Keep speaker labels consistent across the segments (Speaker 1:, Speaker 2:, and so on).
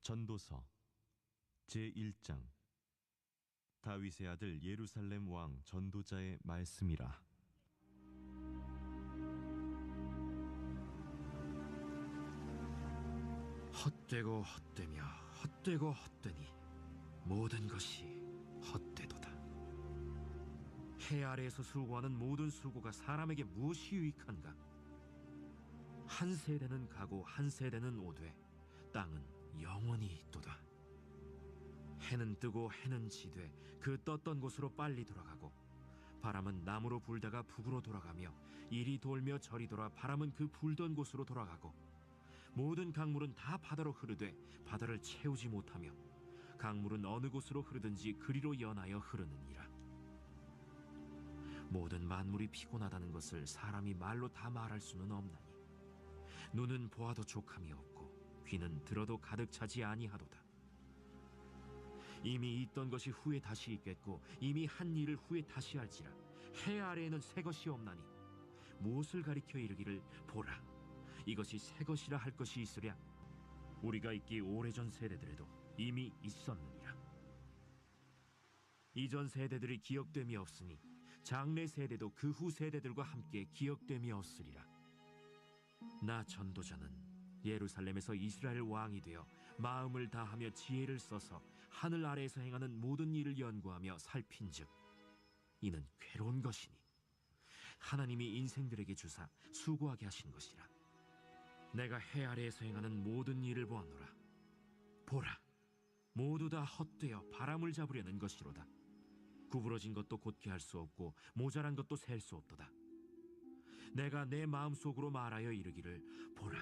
Speaker 1: 전도서 제1장. 다윗의 아들 예루살렘 왕 전도자의 말씀이라.
Speaker 2: 헛되고 헛되며 헛되고 헛되니 모든 것이 헛되도다. 해 아래에서 수고하는 모든 수고가 사람에게 무엇이 유익한가? 한 세대는 가고 한 세대는 오되 땅은 영원히 있도다. 해는 뜨고 해는 지되 그 떴던 곳으로 빨리 돌아가고, 바람은 남으로 불다가 북으로 돌아가며 이리 돌며 저리 돌아 바람은 그 불던 곳으로 돌아가고, 모든 강물은 다 바다로 흐르되 바다를 채우지 못하며 강물은 어느 곳으로 흐르든지 그리로 연하여 흐르느니라. 모든 만물이 피곤하다는 것을 사람이 말로 다 말할 수는 없나니, 눈은 보아도 족함이 없고 귀는 들어도 가득 차지 아니하도다. 이미 있던 것이 후에 다시 있겠고 이미 한 일을 후에 다시 할지라. 해 아래에는 새 것이 없나니 무엇을 가리켜 이르기를 보라 이것이 새 것이라 할 것이 있으랴. 우리가 있기 오래전 세대들에도 이미 있었느니라. 이전 세대들이 기억됨이 없으니 장래 세대도 그 후 세대들과 함께 기억됨이 없으리라. 나 전도자는 예루살렘에서 이스라엘 왕이 되어 마음을 다하며 지혜를 써서 하늘 아래에서 행하는 모든 일을 연구하며 살핀즉 이는 괴로운 것이니 하나님이 인생들에게 주사 수고하게 하신 것이라. 내가 해 아래에서 행하는 모든 일을 보았노라. 보라, 모두 다 헛되어 바람을 잡으려는 것이로다. 구부러진 것도 곧게 할 수 없고 모자란 것도 셀 수 없도다. 내가 내 마음속으로 말하여 이르기를 보라,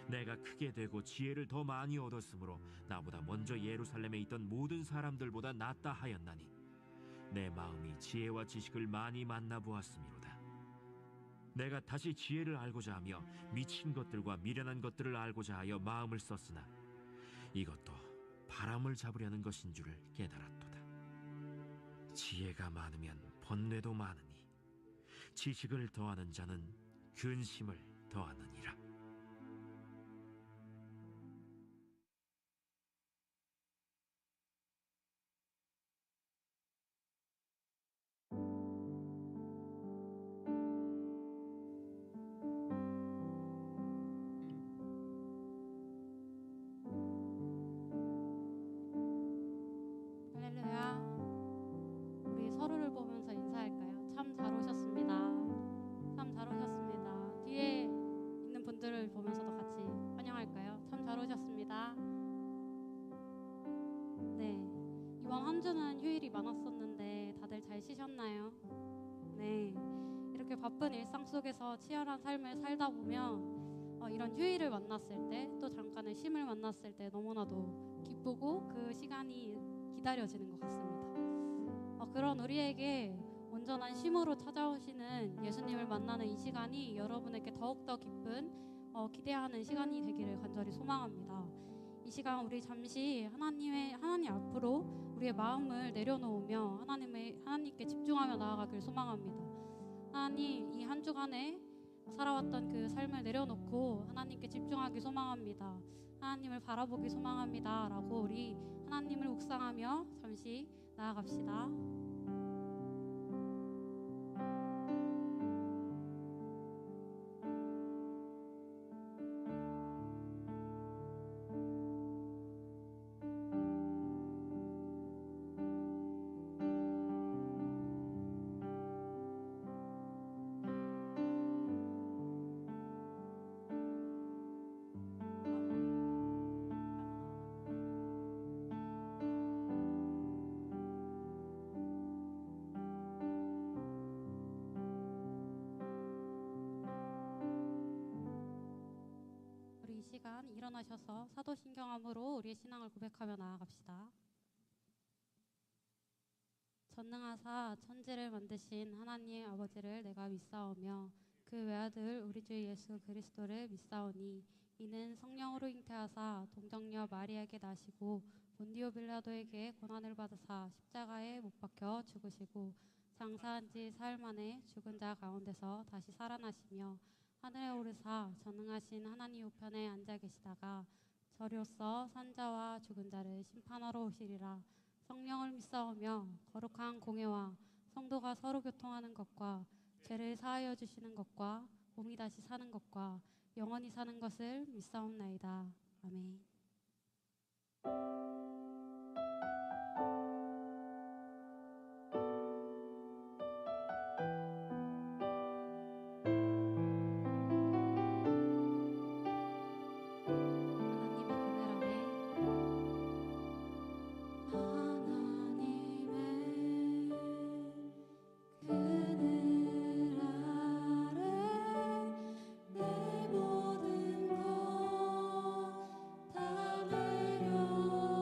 Speaker 2: 내가 크게 되고 지혜를 더 많이 얻었으므로 나보다 먼저 예루살렘에 있던 모든 사람들보다 낫다 하였나니 내 마음이 지혜와 지식을 많이 만나보았음이로다. 내가 다시 지혜를 알고자 하며 미친 것들과 미련한 것들을 알고자 하여 마음을 썼으나 이것도 바람을 잡으려는 것인 줄을 깨달았도다. 지혜가 많으면 번뇌도 많으니 지식을 더하는 자는 근심을 더하느니라.
Speaker 3: 할렐루야. 우리 서로를 보면서 인사할까요? 참 잘 오셨습니다. 참 잘 오셨습니다. 뒤에 있는 분들을 이번 주는 휴일이 많았었는데 다들 잘 쉬셨나요? 네. 이렇게 바쁜 일상 속에서 치열한 삶을 살다 보면 이런 휴일을 만났을 때, 또 잠깐의 쉼을 만났을 때 너무나도 기쁘고 그 시간이 기다려지는 것 같습니다. 그런 우리에게 온전한 쉼으로 찾아오시는 예수님을 만나는 이 시간이 여러분에게 더욱더 기쁜 기대하는 시간이 되기를 간절히 소망합니다. 이 시간 우리 잠시 하나님 앞으로 우리의 마음을 내려놓으며 하나님께 집중하며 나아가길 소망합니다. 하나님, 이 한 주간에 살아왔던 그 삶을 내려놓고 하나님께 집중하기 소망합니다. 하나님을 바라보기 소망합니다. 라고 우리 하나님을 묵상하며 잠시 나아갑시다. 우리 이 시간 일어나셔서 사도신경함으로 우리의 신앙을 고백하며 나아갑시다. 전능하사 천지를 만드신 하나님 아버지를 내가 믿사오며 그 외아들 우리 주 예수 그리스도를 믿사오니 이는 성령으로 잉태하사 동정녀 마리아에게 나시고 본디오 빌라도에게 고난을 받으사 십자가에 못 박혀 죽으시고 장사한 지 사흘 만에 죽은 자 가운데서 다시 살아나시며 하늘에 오르사 전능하신 하나님 우편에 앉아 계시다가 저리로서 산자와 죽은 자를 심판하러 오시리라. 성령을 믿사오며 거룩한 공회와 성도가 서로 교통하는 것과 죄를 사하여 주시는 것과 몸이 다시 사는 것과 영원히 사는 것을 믿사옵나이다. 아멘.
Speaker 4: 내 모든 것 다 내려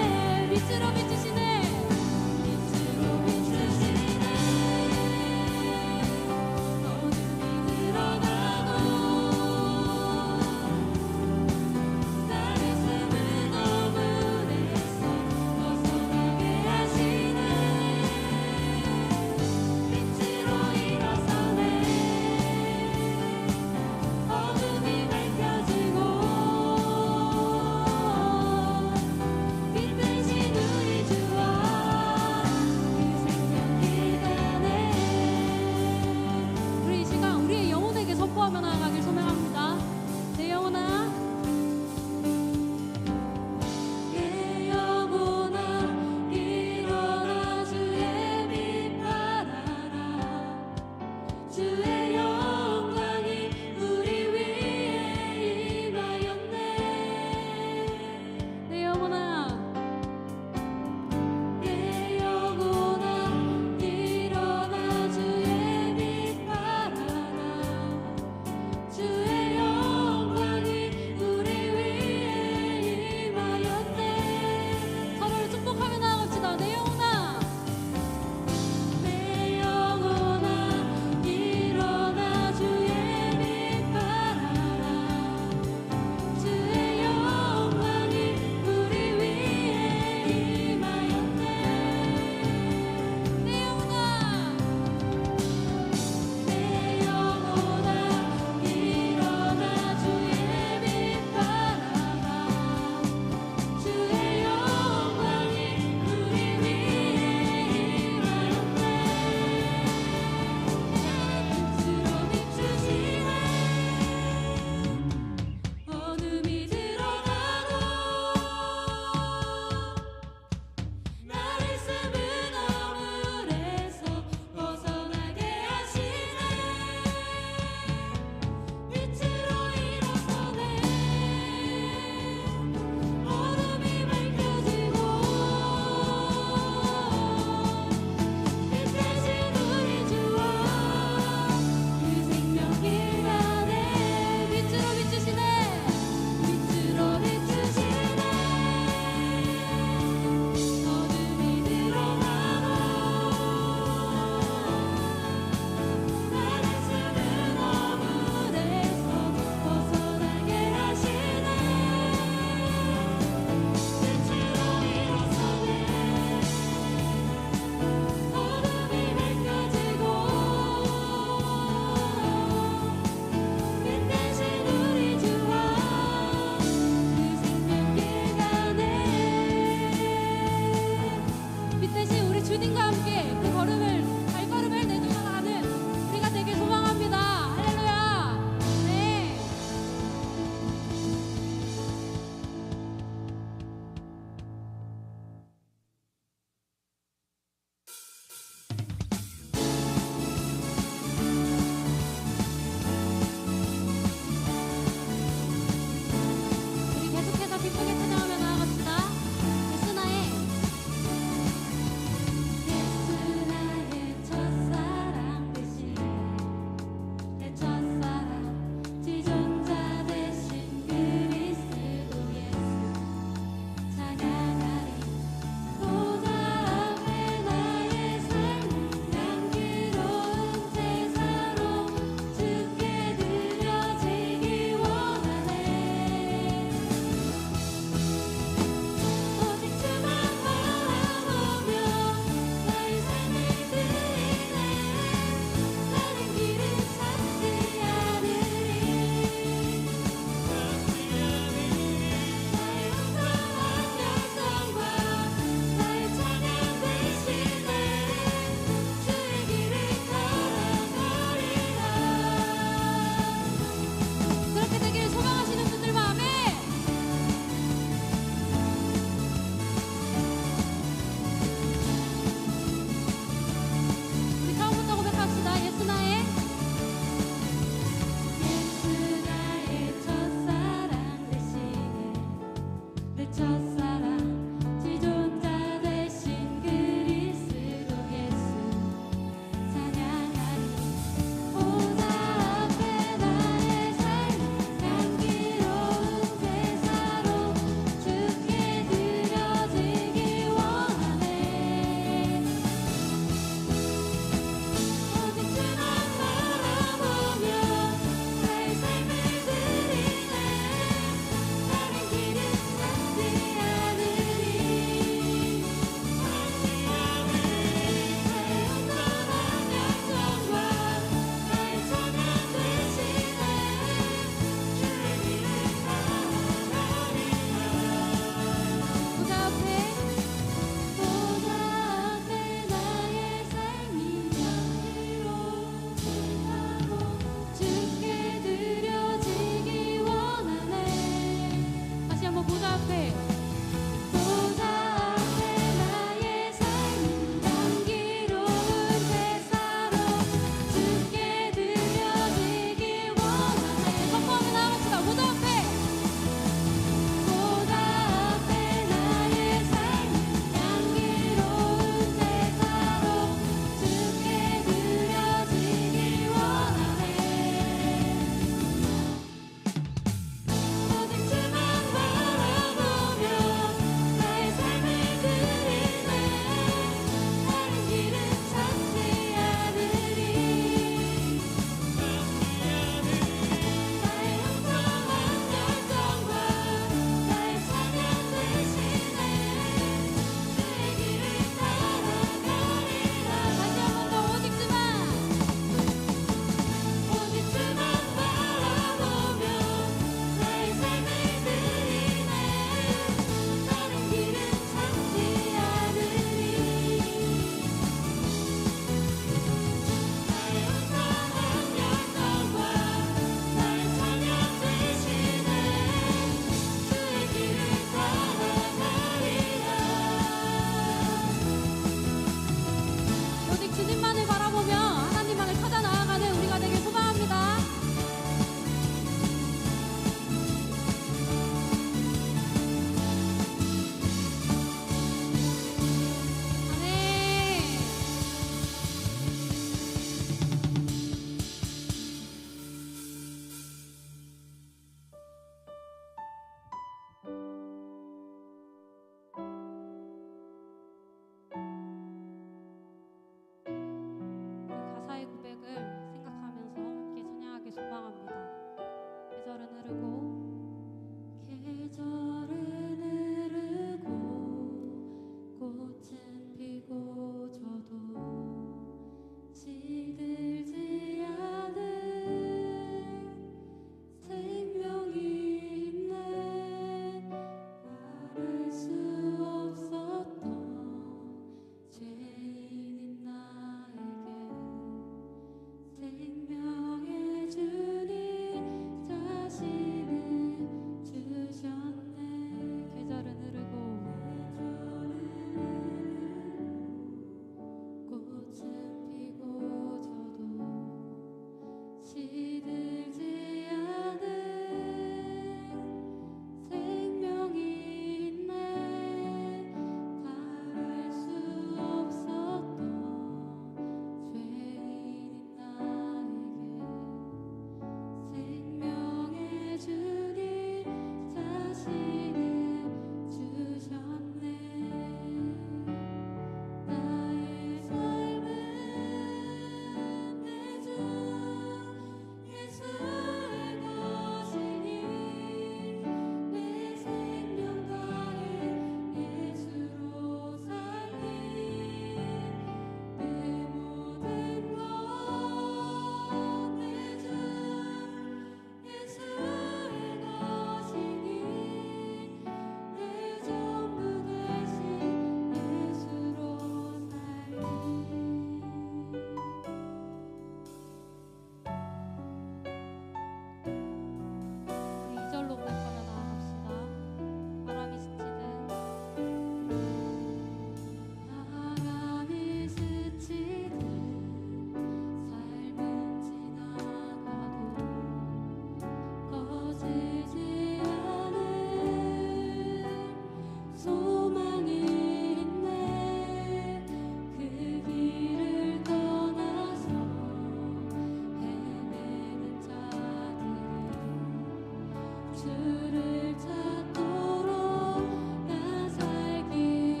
Speaker 3: 주를 찾도록 나 살길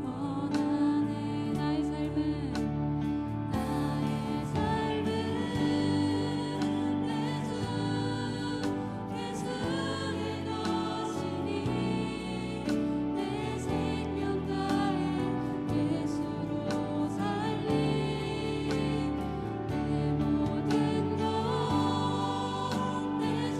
Speaker 3: 원하네. 나의 삶은 예수의 것이니 내 생명 다해 예수로 살리 내 모든 것 예수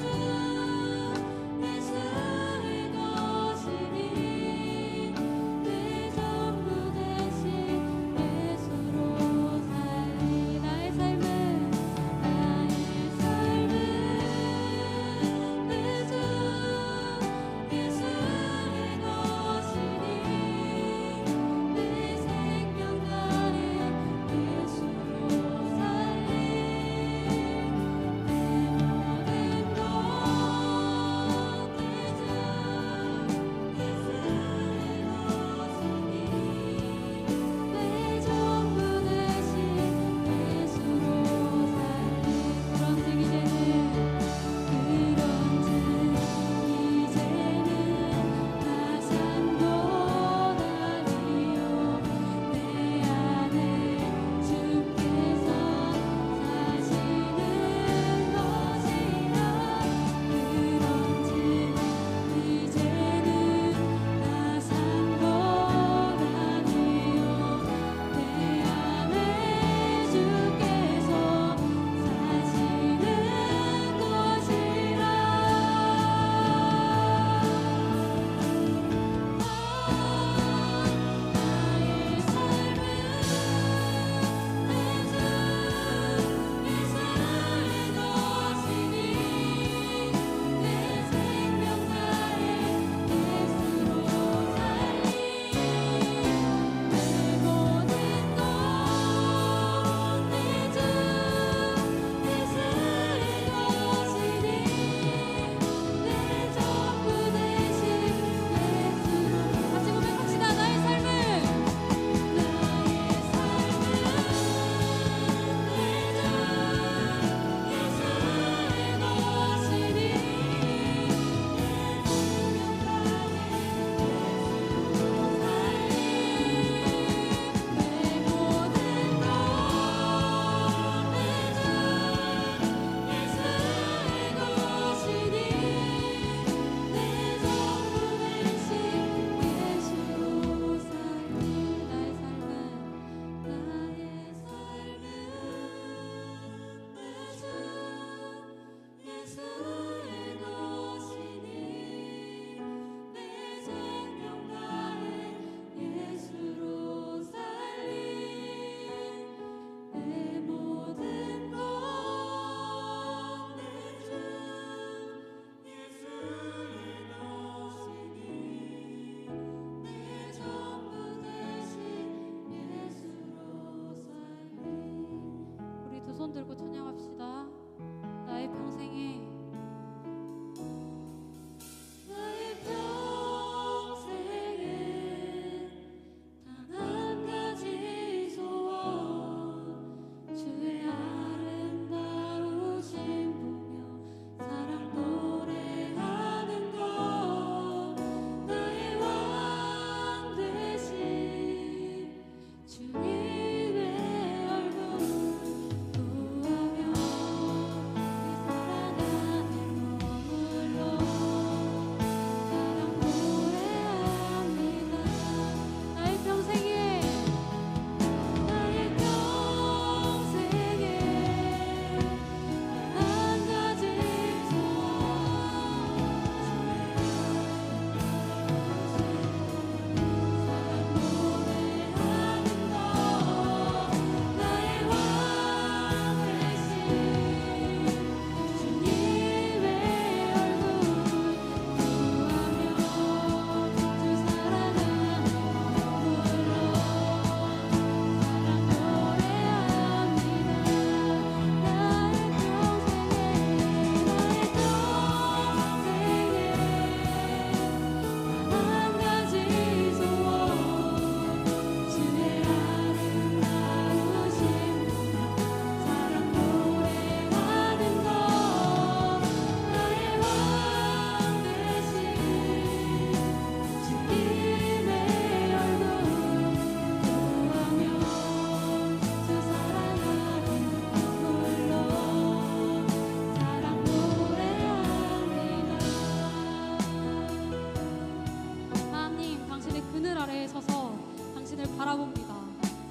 Speaker 3: 당신을 바라봅니다.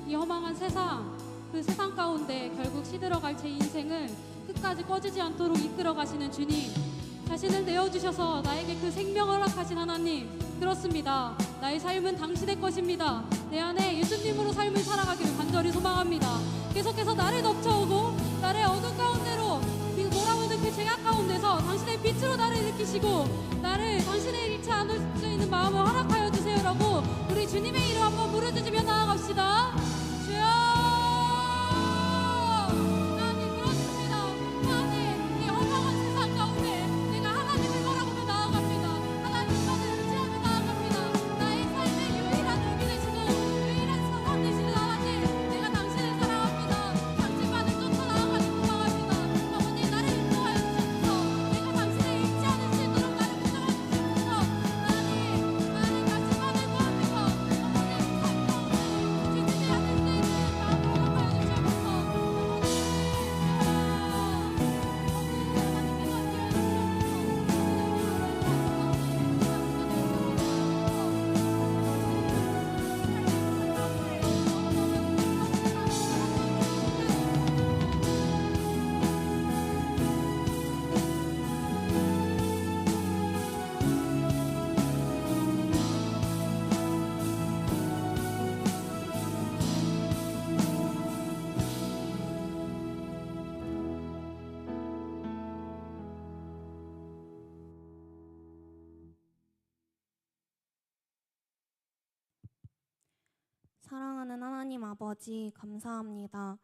Speaker 3: 이 허망한 세상, 그 세상 가운데 결국 시들어갈 제 인생을 끝까지 꺼지지 않도록 이끌어 가시는 주님, 자신을 내어주셔서 나에게 그 생명을 허락하신 하나님, 그렇습니다. 나의 삶은 당신의 것입니다. 내 안에 예수님으로 삶을 살아가기를 간절히 소망합니다. 계속해서 나를 덮쳐오고 나를 어둠 가운데로 몰아오는 그 죄악 가운데서 당신의 빛으로 나를 일으키시고 나를 당신의 잃지 않을 수 있는 마음을 허락하여 주세요라고 우리 주님의 이름 한번 부르짖으며 나아갑시다. 주여, 하나님, 그렇습니다. 하나님, 이 허망한 세상 가운데 내가 하나님을 바라보며 나아갑니다. 하나님만을 의지하며 나아갑니다. 나의 삶의 유일한 의미 되시고 유일한 소원 되시는 하나님, 내가 당신을 사랑합니다. 당신만을 쫓아 나아가는 소망합니다. 아버지, 나를 인도하여 주셔서 내가 당신을 잊지 않을 수 있도록 나를 붙잡아 주시옵소서. 하나님, 나를 당신만을 구합니다. 아버지, 삶 가운데 지치지 않을 수 있는 마음을 허락하여 주시옵소서.
Speaker 4: 사랑하는 하나님 아버지, 감사합니다.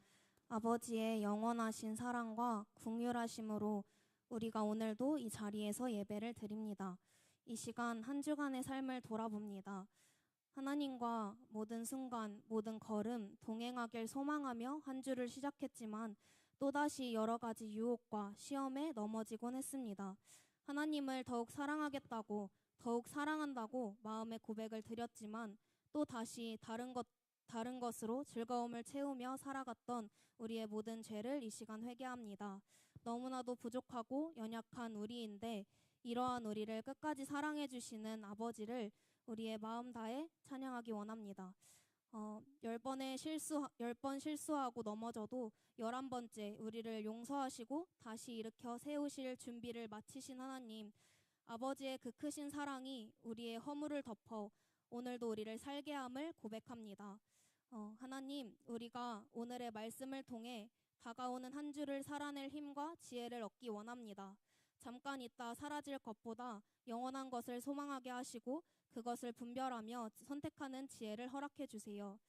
Speaker 4: 아버지의 영원하신 사랑과 긍휼하심으로 우리가 오늘도 이 자리에서 예배를 드립니다. 이 시간 한 주간의 삶을 돌아봅니다. 하나님과 모든 순간, 모든 걸음 동행하길 소망하며 한 주를 시작했지만 또다시 여러 가지 유혹과 시험에 넘어지곤 했습니다. 하나님을 더욱 사랑하겠다고, 더욱 사랑한다고 마음의 고백을 드렸지만 또 다시 다른 것으로 즐거움을 채우며 살아갔던 우리의 모든 죄를 이 시간 회개합니다. 너무나도 부족하고 연약한 우리인데 이러한 우리를 끝까지 사랑해 주시는 아버지를 우리의 마음 다해 찬양하기 원합니다. 10번 실수하고 넘어져도 11번째 우리를 용서하시고 다시 일으켜 세우실 준비를 마치신 하나님, 아버지의 그 크신 사랑이 우리의 허물을 덮어 오늘도 우리를 살게 함을 고백합니다. 하나님, 우리가 오늘의 말씀을 통해 다가오는 한 주를 살아낼 힘과 지혜를 얻기 원합니다. 잠깐 있다 사라질 것보다 영원한 것을 소망하게 하시고 그것을 분별하며 선택하는 지혜를 허락해 주세요.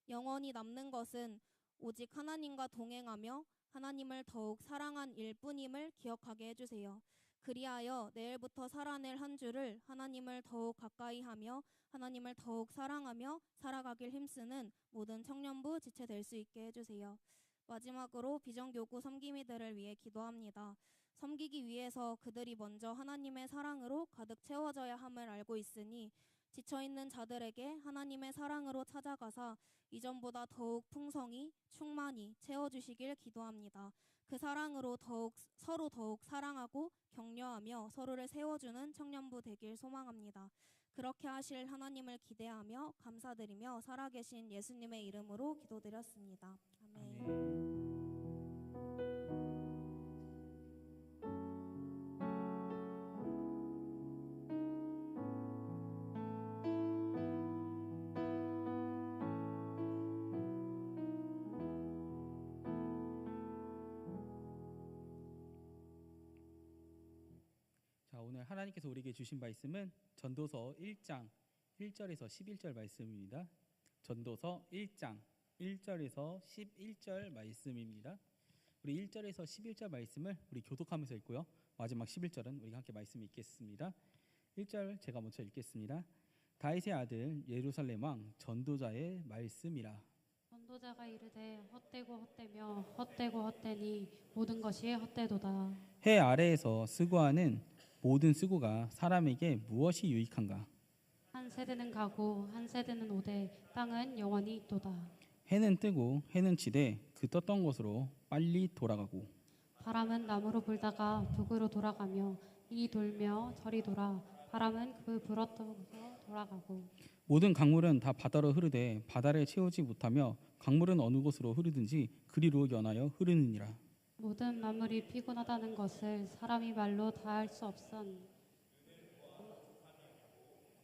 Speaker 4: 영원히 남는 것은 오직 하나님과 동행하며 하나님을 더욱 사랑한 일뿐임을 기억하게 해주세요. 그리하여 내일부터 살아낼 한 주를 하나님을 더욱 가까이 하며 하나님을 더욱 사랑하며 살아가길 힘쓰는 모든 청년부 지체될 수 있게 해주세요. 마지막으로 비정교구 섬김이들을 위해 기도합니다. 섬기기 위해서 그들이 먼저 하나님의 사랑으로 가득 채워져야 함을 알고 있으니 지쳐있는 자들에게 하나님의 사랑으로 찾아가사 이전보다 더욱 풍성히 충만히 채워주시길 기도합니다. 그 사랑으로 서로 더욱 사랑하고 격려하며 서로를 세워주는 청년부 되길 소망합니다. 그렇게 하실 하나님을 기대하며 감사드리며 살아계신 예수님의 이름으로 기도드렸습니다. 아멘.
Speaker 5: 자, 오늘 하나님께서 우리에게 주신 말씀은 전도서 1장 1절에서 11절 말씀입니다. 전도서 1장 1절에서 11절 말씀입니다. 우리 1절에서 11절 말씀을 우리 교독하면서 읽고요. 마지막 11절은 우리가 함께 말씀 읽겠습니다. 1절 제가 먼저 읽겠습니다. 다윗의 아들 예루살렘 왕 전도자의 말씀이라.
Speaker 3: 전도자가 이르되 헛되고 헛되며 헛되고 헛되니 모든 것이 헛되도다.
Speaker 5: 해 아래에서 쓰고하는 모든 쓰고가 사람에게 무엇이 유익한가?
Speaker 3: 한 세대는 가고 한 세대는 오되 땅은 영원히 있도다.
Speaker 5: 해는 뜨고 해는 지되 그 떴던 곳으로 빨리 돌아가고
Speaker 3: 바람은 남으로 불다가 북으로 돌아가며 이 돌며 저리 돌아 바람은 그 불었던 곳으로 돌아가고
Speaker 5: 모든 강물은 다 바다로 흐르되 바다를 채우지 못하며 강물은 어느 곳으로 흐르든지 그리로 연하여 흐르느니라.
Speaker 3: 모든 만물이 피곤하다는 것을 사람이 말로 다 할 수 없선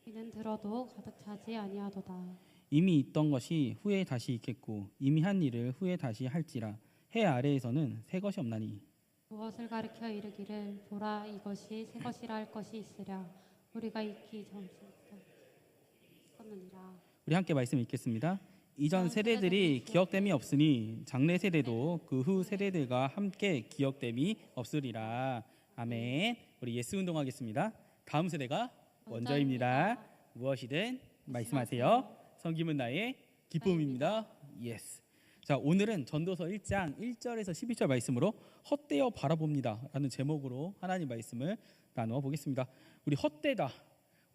Speaker 3: 이는 들어도 가득 차지 아니하도다.
Speaker 5: 이미 있던 것이 후에 다시 있겠고 이미 한 일을 후에 다시 할지라. 해 아래에서는 새 것이 없나니.
Speaker 3: 무엇을 가리켜 이르기를 보라 이것이 새 것이라 할 것이 있으랴 우리가 있기 전부터 있었느니라.
Speaker 5: 우리 함께 말씀 읽겠습니다. 이전 세대들이 기억됨이 없으니 장래 세대도 그 후 세대들과 함께 기억됨이 없으리라. 아멘. 우리 예스 운동하겠습니다. 다음 세대가 먼저입니다. 무엇이든 말씀하세요. 섬김은 나의 기쁨입니다. 예스. 자, 오늘은 전도서 1장 1절에서 12절 말씀으로 헛되어 바라봅니다 라는 제목으로 하나님 말씀을 나누어 보겠습니다. 우리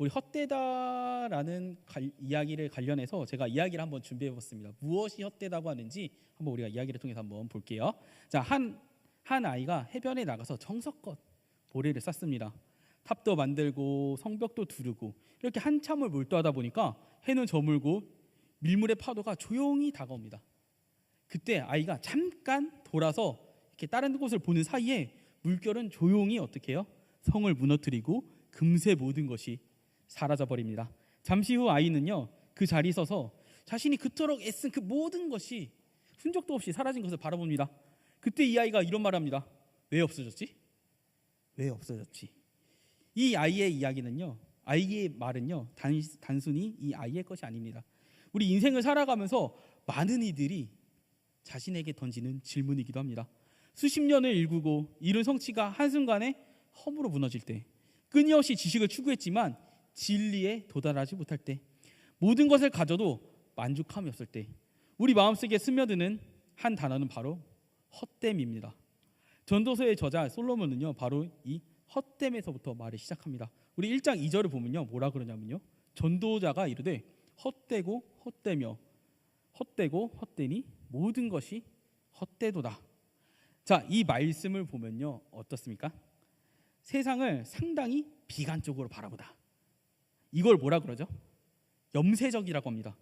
Speaker 5: 헛되다라는 이야기를 관련해서 제가 이야기를 한번 준비해 봤습니다. 무엇이 헛되다고 하는지 한번 우리가 이야기를 통해서 한번 볼게요. 자, 한 아이가 해변에 나가서 정성껏 모래를 쌌습니다. 탑도 만들고 성벽도 두르고 이렇게 한참을 몰두하다 보니까 해는 저물고 밀물의 파도가 조용히 다가옵니다. 그때 아이가 잠깐 돌아서 이렇게 다른 곳을 보는 사이에 물결은 조용히 어떻게 해요? 성을 무너뜨리고 금세 모든 것이 사라져 버립니다. 잠시 후 아이는요, 그 자리에 서서 자신이 그토록 애쓴 그 모든 것이 흔적도 없이 사라진 것을 바라봅니다. 그때 이 아이가 이런 말을 합니다. 왜 없어졌지? 왜 없어졌지? 이 아이의 이야기는요, 아이의 말은요, 단순히 이 아이의 것이 아닙니다. 우리 인생을 살아가면서 많은 이들이 자신에게 던지는 질문이기도 합니다. 수십 년을 일구고 이룬 성취가 한순간에 허물어 무너질 때, 끊임없이 지식을 추구했지만 진리에 도달하지 못할 때, 모든 것을 가져도 만족함이 없을 때, 우리 마음속에 스며드는 한 단어는 바로 헛됨입니다. 전도서의 저자 솔로몬은요, 바로 이 헛됨에서부터 말을 시작합니다. 우리 1장 2절을 보면요, 뭐라 그러냐면요, 전도자가 이르되 헛되고 헛되며 헛되고 헛되니 모든 것이 헛되도다. 자, 이 말씀을 보면요, 어떻습니까? 세상을 상당히 비관적으로 바라보다. 이걸 뭐라 그러죠? 염세적이라고 합니다.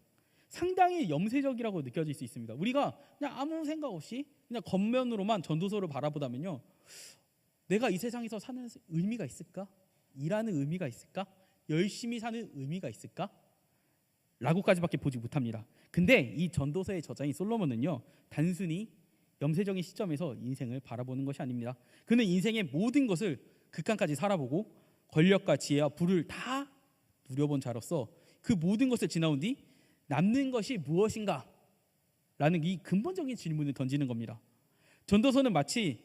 Speaker 5: 상당히 염세적이라고 느껴질 수 있습니다. 우리가 그냥 아무 생각 없이 그냥 겉면으로만 전도서를 바라보다면요, 내가 이 세상에서 사는 의미가 있을까? 일하는 의미가 있을까? 열심히 사는 의미가 있을까? 라고까지밖에 보지 못합니다. 근데 이 전도서의 저자인 솔로몬은요, 단순히 염세적인 시점에서 인생을 바라보는 것이 아닙니다. 그는 인생의 모든 것을 극한까지 살아보고 권력과 지혜와 부를 다 누려본 자로서 그 모든 것을 지나온 뒤 남는 것이 무엇인가? 라는 이 근본적인 질문을 던지는 겁니다. 전도서는 마치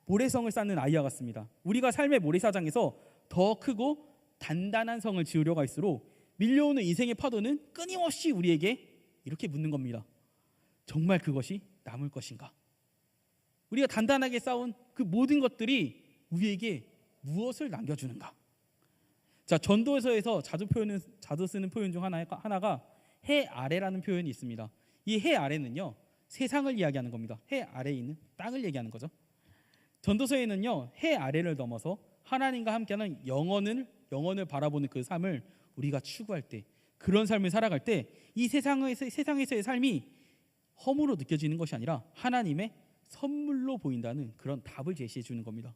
Speaker 5: 모래성을 쌓는 아이와 같습니다. 우리가 삶의 모래사장에서 더 크고 단단한 성을 지으려고 할수록 밀려오는 인생의 파도는 끊임없이 우리에게 이렇게 묻는 겁니다. 정말 그것이 남을 것인가? 우리가 단단하게 쌓은 그 모든 것들이 우리에게 무엇을 남겨주는가? 자, 전도서에서 자주 쓰는 표현 중 하나가 해 아래라는 표현이 있습니다. 이 해 아래는요, 세상을 이야기하는 겁니다. 해 아래에 있는 땅을 얘기하는 거죠. 전도서에는요, 해 아래를 넘어서 하나님과 함께하는 영원을 바라보는 그 삶을 우리가 추구할 때, 그런 삶을 살아갈 때 이 세상에서의 삶이 허무로 느껴지는 것이 아니라 하나님의 선물로 보인다는 그런 답을 제시해 주는 겁니다.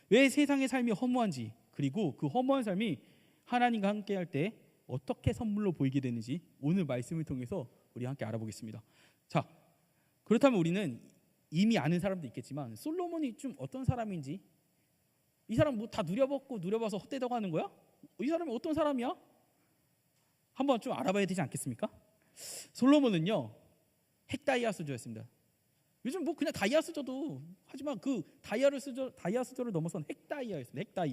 Speaker 5: 왜 세상의 삶이 허무한지, 그리고 그 허무한 삶이 하나님과 함께할 때 어떻게 선물로 보이게 되는지 오늘 말씀을 통해서 우리 함께 알아보겠습니다. 자, 그렇다면 우리는 이미 아는 사람도 있겠지만 솔로몬이 좀 어떤 사람인지, 이 사람 뭐 다 누려봐서 헛되다고 하는 거야? 이 사람이 어떤 사람이야? 한번 좀 알아봐야 되지 않겠습니까? 솔로몬은요, 핵다이아 수저였습니다. 요즘 뭐 그냥 다이아 수저도 하지만 그 다이아 수저를 넘어선 핵다이아였습니다.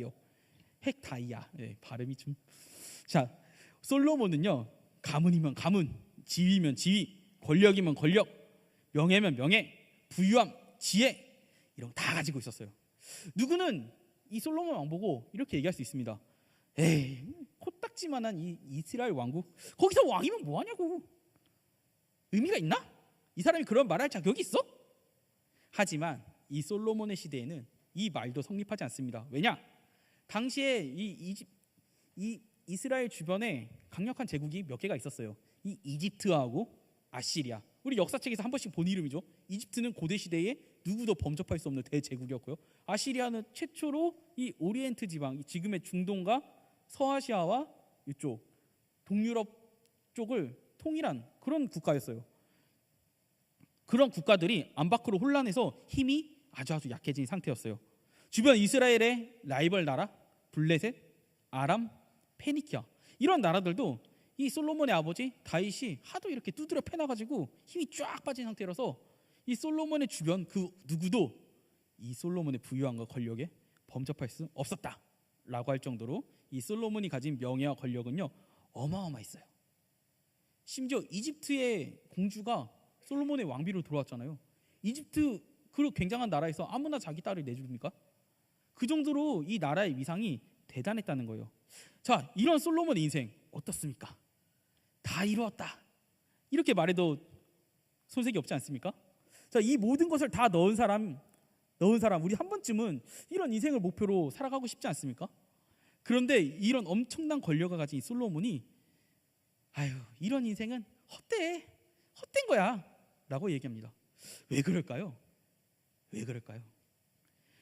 Speaker 5: 핵다이아. 네, 발음이 좀. 자, 솔로몬은요, 가문이면 가문, 지위면 지위, 권력이면 권력, 명예면 명예, 부유함, 지혜, 이런 거 다 가지고 있었어요. 누구는 이 솔로몬 왕 보고 이렇게 얘기할 수 있습니다. 에이, 코딱지만한 이 이스라엘 왕국, 거기서 왕이면 뭐하냐고. 의미가 있나? 이 사람이 그런 말할 자격이 있어? 하지만 이 솔로몬의 시대에는 이 말도 성립하지 않습니다. 왜냐? 당시에 이 이스라엘 주변에 강력한 제국이 몇 개가 있었어요. 이 이집트하고 아시리아. 우리 역사책에서 한 번씩 본 이름이죠. 이집트는 고대 시대에 누구도 범접할 수 없는 대제국이었고요. 아시리아는 최초로 이 오리엔트 지방, 지금의 중동과 서아시아와 이쪽 동유럽 쪽을 통일한 그런 국가였어요. 그런 국가들이 안팎으로 혼란해서 힘이 아주 약해진 상태였어요. 주변 이스라엘의 라이벌 나라 블레셋, 아람, 페니키아 이런 나라들도 이 솔로몬의 아버지 다윗이 하도 이렇게 두드려 패놔가지고 힘이 쫙 빠진 상태라서 이 솔로몬의 주변 그 누구도 이 솔로몬의 부유함과 권력에 범접할 수 없었다라고 할 정도로 이 솔로몬이 가진 명예와 권력은요 어마어마했어요. 심지어 이집트의 공주가 솔로몬의 왕비로 들어왔잖아요. 이집트 그 굉장한 나라에서 아무나 자기 딸을 내줍니까? 그 정도로 이 나라의 위상이 대단했다는 거예요. 자, 이런 솔로몬의 인생 어떻습니까? 다 이루었다 이렇게 말해도 손색이 없지 않습니까? 자, 이 모든 것을 다 넣은 사람 우리 한 번쯤은 이런 인생을 목표로 살아가고 싶지 않습니까? 그런데 이런 엄청난 권력을 가진 이 솔로몬이 이런 인생은 헛된 거야 라고 얘기합니다. 왜 그럴까요?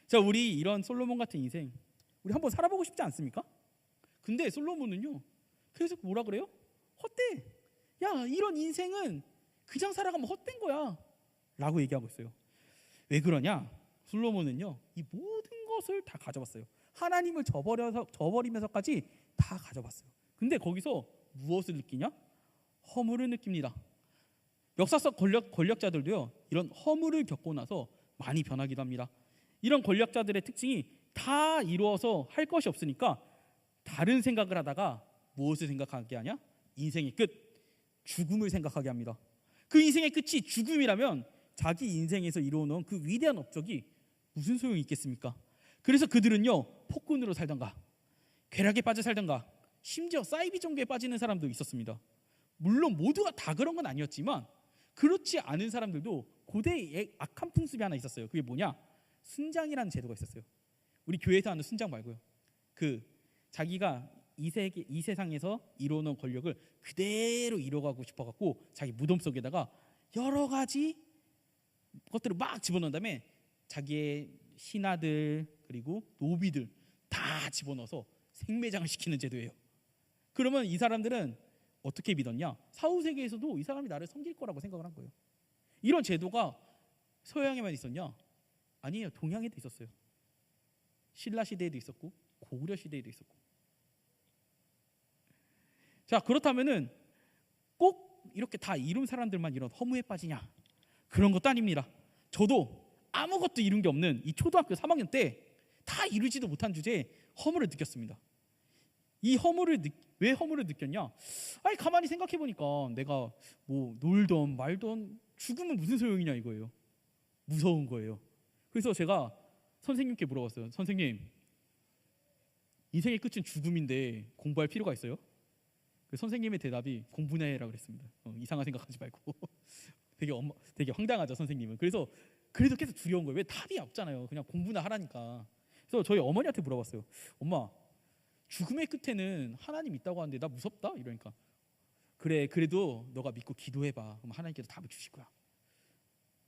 Speaker 5: 자, 우리 이런 솔로몬 같은 인생 우리 한번 살아보고 싶지 않습니까? 근데 솔로몬은요 계속 뭐라 그래요? 헛돼. 야, 이런 인생은 그냥 살아가면 헛된 거야 라고 얘기하고 있어요. 왜 그러냐? 솔로몬은요 이 모든 것을 다 가져봤어요. 하나님을 저버리면서까지 다 가져봤어요. 근데 거기서 무엇을 느끼냐? 허물을 느낍니다. 역사적 권력자들도요 이런 허물을 겪고 나서 많이 변하기도 합니다. 이런 권력자들의 특징이 다 이루어서 할 것이 없으니까 다른 생각을 하다가 무엇을 생각하게 하냐? 인생의 끝, 죽음을 생각하게 합니다. 그 인생의 끝이 죽음이라면 자기 인생에서 이루어놓은 그 위대한 업적이 무슨 소용이 있겠습니까? 그래서 그들은요 폭군으로 살던가 쾌락에 빠져 살던가 심지어 사이비 종교에 빠지는 사람도 있었습니다. 물론 모두가 다 그런 건 아니었지만 그렇지 않은 사람들도 고대의 악한 풍습이 하나 있었어요. 그게 뭐냐? 순장이라는 제도가 있었어요. 우리 교회에서 하는 순장 말고요. 그 자기가 이 세상에서 이루어놓은 권력을 그대로 이뤄가고 싶어갖고 자기 무덤 속에다가 여러 가지 것들을 막 집어넣은 다음에 자기의 신하들 그리고 노비들 다 집어넣어서 생매장을 시키는 제도예요. 그러면 이 사람들은 어떻게 믿었냐? 사후세계에서도 이 사람이 나를 섬길 거라고 생각을 한 거예요. 이런 제도가 서양에만 있었냐? 아니에요. 동양에도 있었어요. 신라 시대에도 있었고 고구려 시대에도 있었고. 자, 그렇다면은 꼭 이렇게 다 이룬 사람들만 이런 허무에 빠지냐? 그런 것도 아닙니다. 저도 아무것도 이룬 게 없는 이 초등학교 3학년 때 다 이루지도 못한 주제에 허물을 느꼈습니다. 이 왜 허물을 느꼈냐? 가만히 생각해 보니까 내가 뭐 놀던 말던 죽으면 무슨 소용이냐 이거예요. 무서운 거예요. 그래서 제가 선생님께 물어봤어요. 선생님, 인생의 끝은 죽음인데 공부할 필요가 있어요? 선생님의 대답이 공부나 해라 그랬습니다. 이상한 생각하지 말고. 되게 황당하죠 선생님은. 그래서 계속 두려운 거예요. 왜 답이 없잖아요. 그냥 공부나 하라니까. 그래서 저희 어머니한테 물어봤어요. 엄마, 죽음의 끝에는 하나님 있다고 하는데 나 무섭다? 이러니까 그래, 그래도 너가 믿고 기도해봐. 그럼 하나님께서 답을 주실 거야.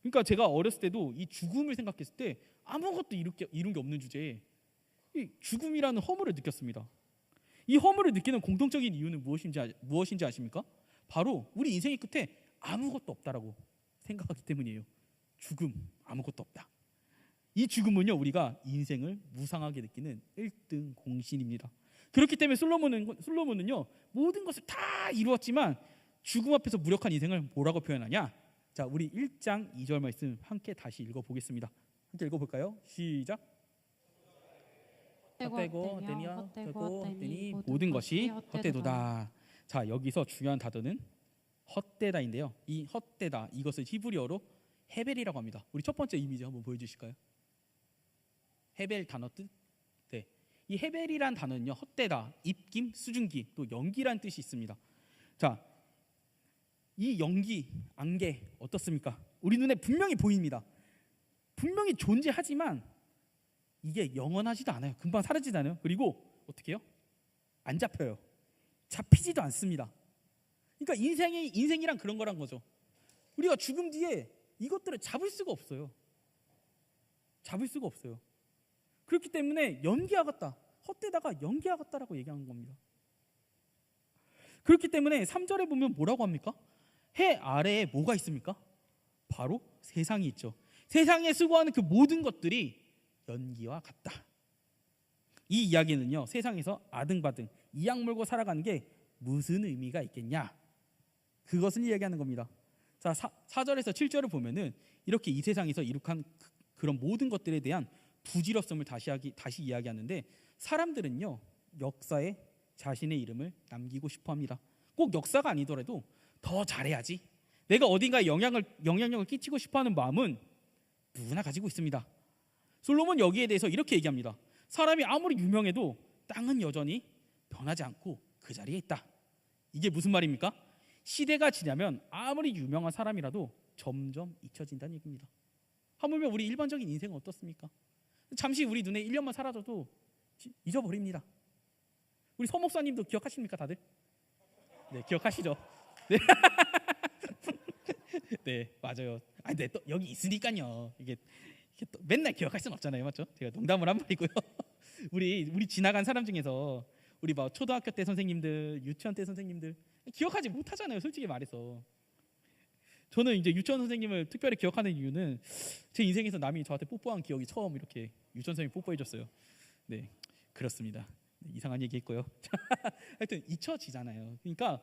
Speaker 5: 그러니까 제가 어렸을 때도 이 죽음을 생각했을 때 아무것도 이룬 게 없는 주제에 이 죽음이라는 허물을 느꼈습니다. 이 허물을 느끼는 공통적인 이유는 무엇인지 아십니까? 바로 우리 인생의 끝에 아무것도 없다라고 생각하기 때문이에요. 죽음, 아무것도 없다. 이 죽음은요 우리가 인생을 무상하게 느끼는 1등 공신입니다. 그렇기 때문에 솔로몬은요 모든 것을 다 이루었지만 죽음 앞에서 무력한 인생을 뭐라고 표현하냐? 자, 우리 1장 2절 말씀 함께 다시 읽어보겠습니다. 함께 읽어볼까요? 시작. 헛되고 되니 모든 것이 헛되도다. 자, 여기서 중요한 단어는 헛되다인데요. 이 헛되다, 이것을 히브리어로 헤벨이라고 합니다. 우리 첫 번째 이미지 한번 보여주실까요? 헤벨 단어 뜻. 네, 이 헤벨이란 단어는요 헛되다, 입김, 수증기, 또 연기란 뜻이 있습니다. 자, 이 연기, 안개 어떻습니까? 우리 눈에 분명히 보입니다. 분명히 존재하지만 이게 영원하지도 않아요. 금방 사라지지 않아요. 그리고 어떻게 해요? 안 잡혀요. 잡히지도 않습니다. 그러니까 인생이란 그런 거란 거죠. 우리가 죽음 뒤에 이것들을 잡을 수가 없어요. 잡을 수가 없어요. 그렇기 때문에 연기하겠다, 헛되다가 연기하겠다라고 얘기하는 겁니다. 그렇기 때문에 3절에 보면 뭐라고 합니까? 해 아래에 뭐가 있습니까? 바로 세상이 있죠. 세상에 수고하는 그 모든 것들이 연기와 같다. 이 이야기는요, 세상에서 아등바등 이악 물고 살아가는 게 무슨 의미가 있겠냐, 그것을 이야기하는 겁니다. 자, 4절에서 7절을 보면은 이렇게 이 세상에서 이룩한 그런 모든 것들에 대한 부질없음을 다시 이야기하는데, 사람들은요 역사에 자신의 이름을 남기고 싶어합니다. 꼭 역사가 아니더라도 더 잘해야지, 내가 어딘가에 영향력을 끼치고 싶어하는 마음은 누구나 가지고 있습니다. 솔로몬 여기에 대해서 이렇게 얘기합니다. 사람이 아무리 유명해도 땅은 여전히 변하지 않고 그 자리에 있다. 이게 무슨 말입니까? 시대가 지나면 아무리 유명한 사람이라도 점점 잊혀진다는 얘기입니다. 하물며 우리 일반적인 인생은 어떻습니까? 잠시 우리 눈에 1년만 사라져도 잊어버립니다. 우리 서 목사님도 기억하십니까, 다들? 네, 기억하시죠? 네, 네, 맞아요. 아, 네, 또 여기 있으니까요. 이게 또 맨날 기억할 수는 없잖아요, 맞죠? 제가 농담을 한 말이고요. 우리 지나간 사람 중에서 우리 막 초등학교 때 선생님들, 유치원 때 선생님들 기억하지 못하잖아요, 솔직히 말해서. 저는 이제 유치원 선생님을 특별히 기억하는 이유는 제 인생에서 남이 저한테 뽀뽀한 기억이 처음 이렇게 유치원 선생님이 뽀뽀해줬어요. 네, 그렇습니다. 네, 이상한 얘기했고요. 하여튼 잊혀지잖아요. 그러니까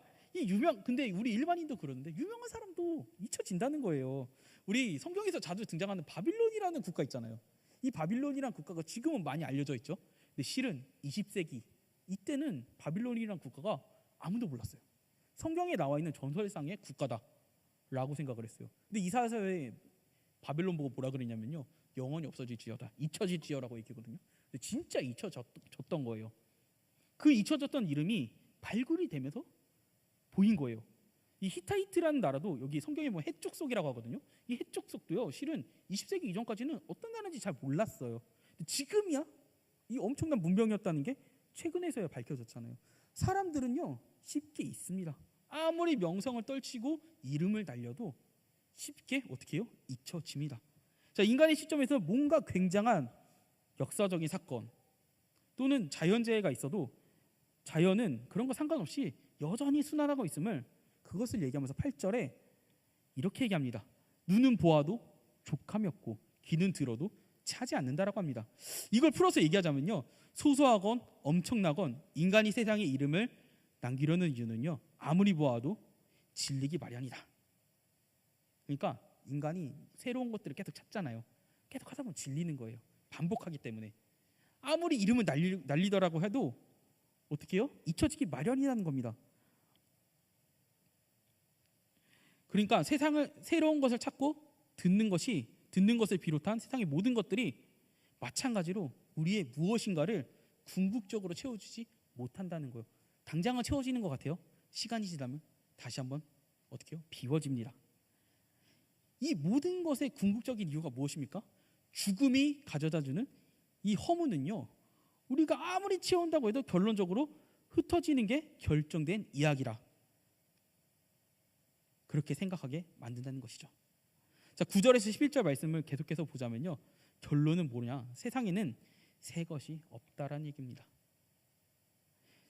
Speaker 5: 근데 우리 일반인도 그러는데 유명한 사람도 잊혀진다는 거예요. 우리 성경에서 자주 등장하는 바빌론이라는 국가 있잖아요. 이 바빌론이라는 국가가 지금은 많이 알려져 있죠. 근데 실은 20세기 이때는 바빌론이라는 국가가 아무도 몰랐어요. 성경에 나와 있는 전설상의 국가다라고 생각을 했어요. 근데 이사야서에 바빌론 보고 뭐라 그랬냐면요, 영원히 없어질지어다, 잊혀질지어라고 얘기거든요. 근데 진짜 잊혀졌던 거예요. 그 잊혀졌던 이름이 발굴이 되면서 보인 거예요. 이 히타이트라는 나라도 여기 성경에 보면 해족속이라고 하거든요. 이 해족속도요, 실은 20세기 이전까지는 어떤 나라인지 잘 몰랐어요. 근데 지금이야 이 엄청난 문명이었다는 게 최근에서야 밝혀졌잖아요. 사람들은요 쉽게 잊습니다. 아무리 명성을 떨치고 이름을 날려도 쉽게 어떻게 해요? 잊혀집니다. 자, 인간의 시점에서 뭔가 굉장한 역사적인 사건 또는 자연재해가 있어도 자연은 그런 거 상관없이 여전히 순환하고 있음을, 그것을 얘기하면서 8절에 이렇게 얘기합니다. 눈은 보아도 족함이 없고 귀는 들어도 차지 않는다라고 합니다. 이걸 풀어서 얘기하자면요, 소소하건 엄청나건 인간이 세상에 이름을 남기려는 이유는요, 아무리 보아도 질리기 마련이다. 그러니까 인간이 새로운 것들을 계속 찾잖아요. 계속 하다 보면 질리는 거예요. 반복하기 때문에. 아무리 이름을 날리더라고 해도 어떻게 해요? 잊혀지기 마련이라는 겁니다. 그러니까 새로운 것을 찾고 듣는 것을 비롯한 세상의 모든 것들이 마찬가지로 우리의 무엇인가를 궁극적으로 채워주지 못한다는 거예요. 당장은 채워지는 것 같아요. 시간이 지나면 다시 한번 어떻게 해요? 비워집니다. 이 모든 것의 궁극적인 이유가 무엇입니까? 죽음이 가져다주는 이 허무는요, 우리가 아무리 채운다고 해도 결론적으로 흩어지는 게 결정된 이야기라, 그렇게 생각하게 만든다는 것이죠. 자, 9절에서 11절 말씀을 계속해서 보자면요, 결론은 뭐냐? 세상에는 새 것이 없다라는 얘기입니다.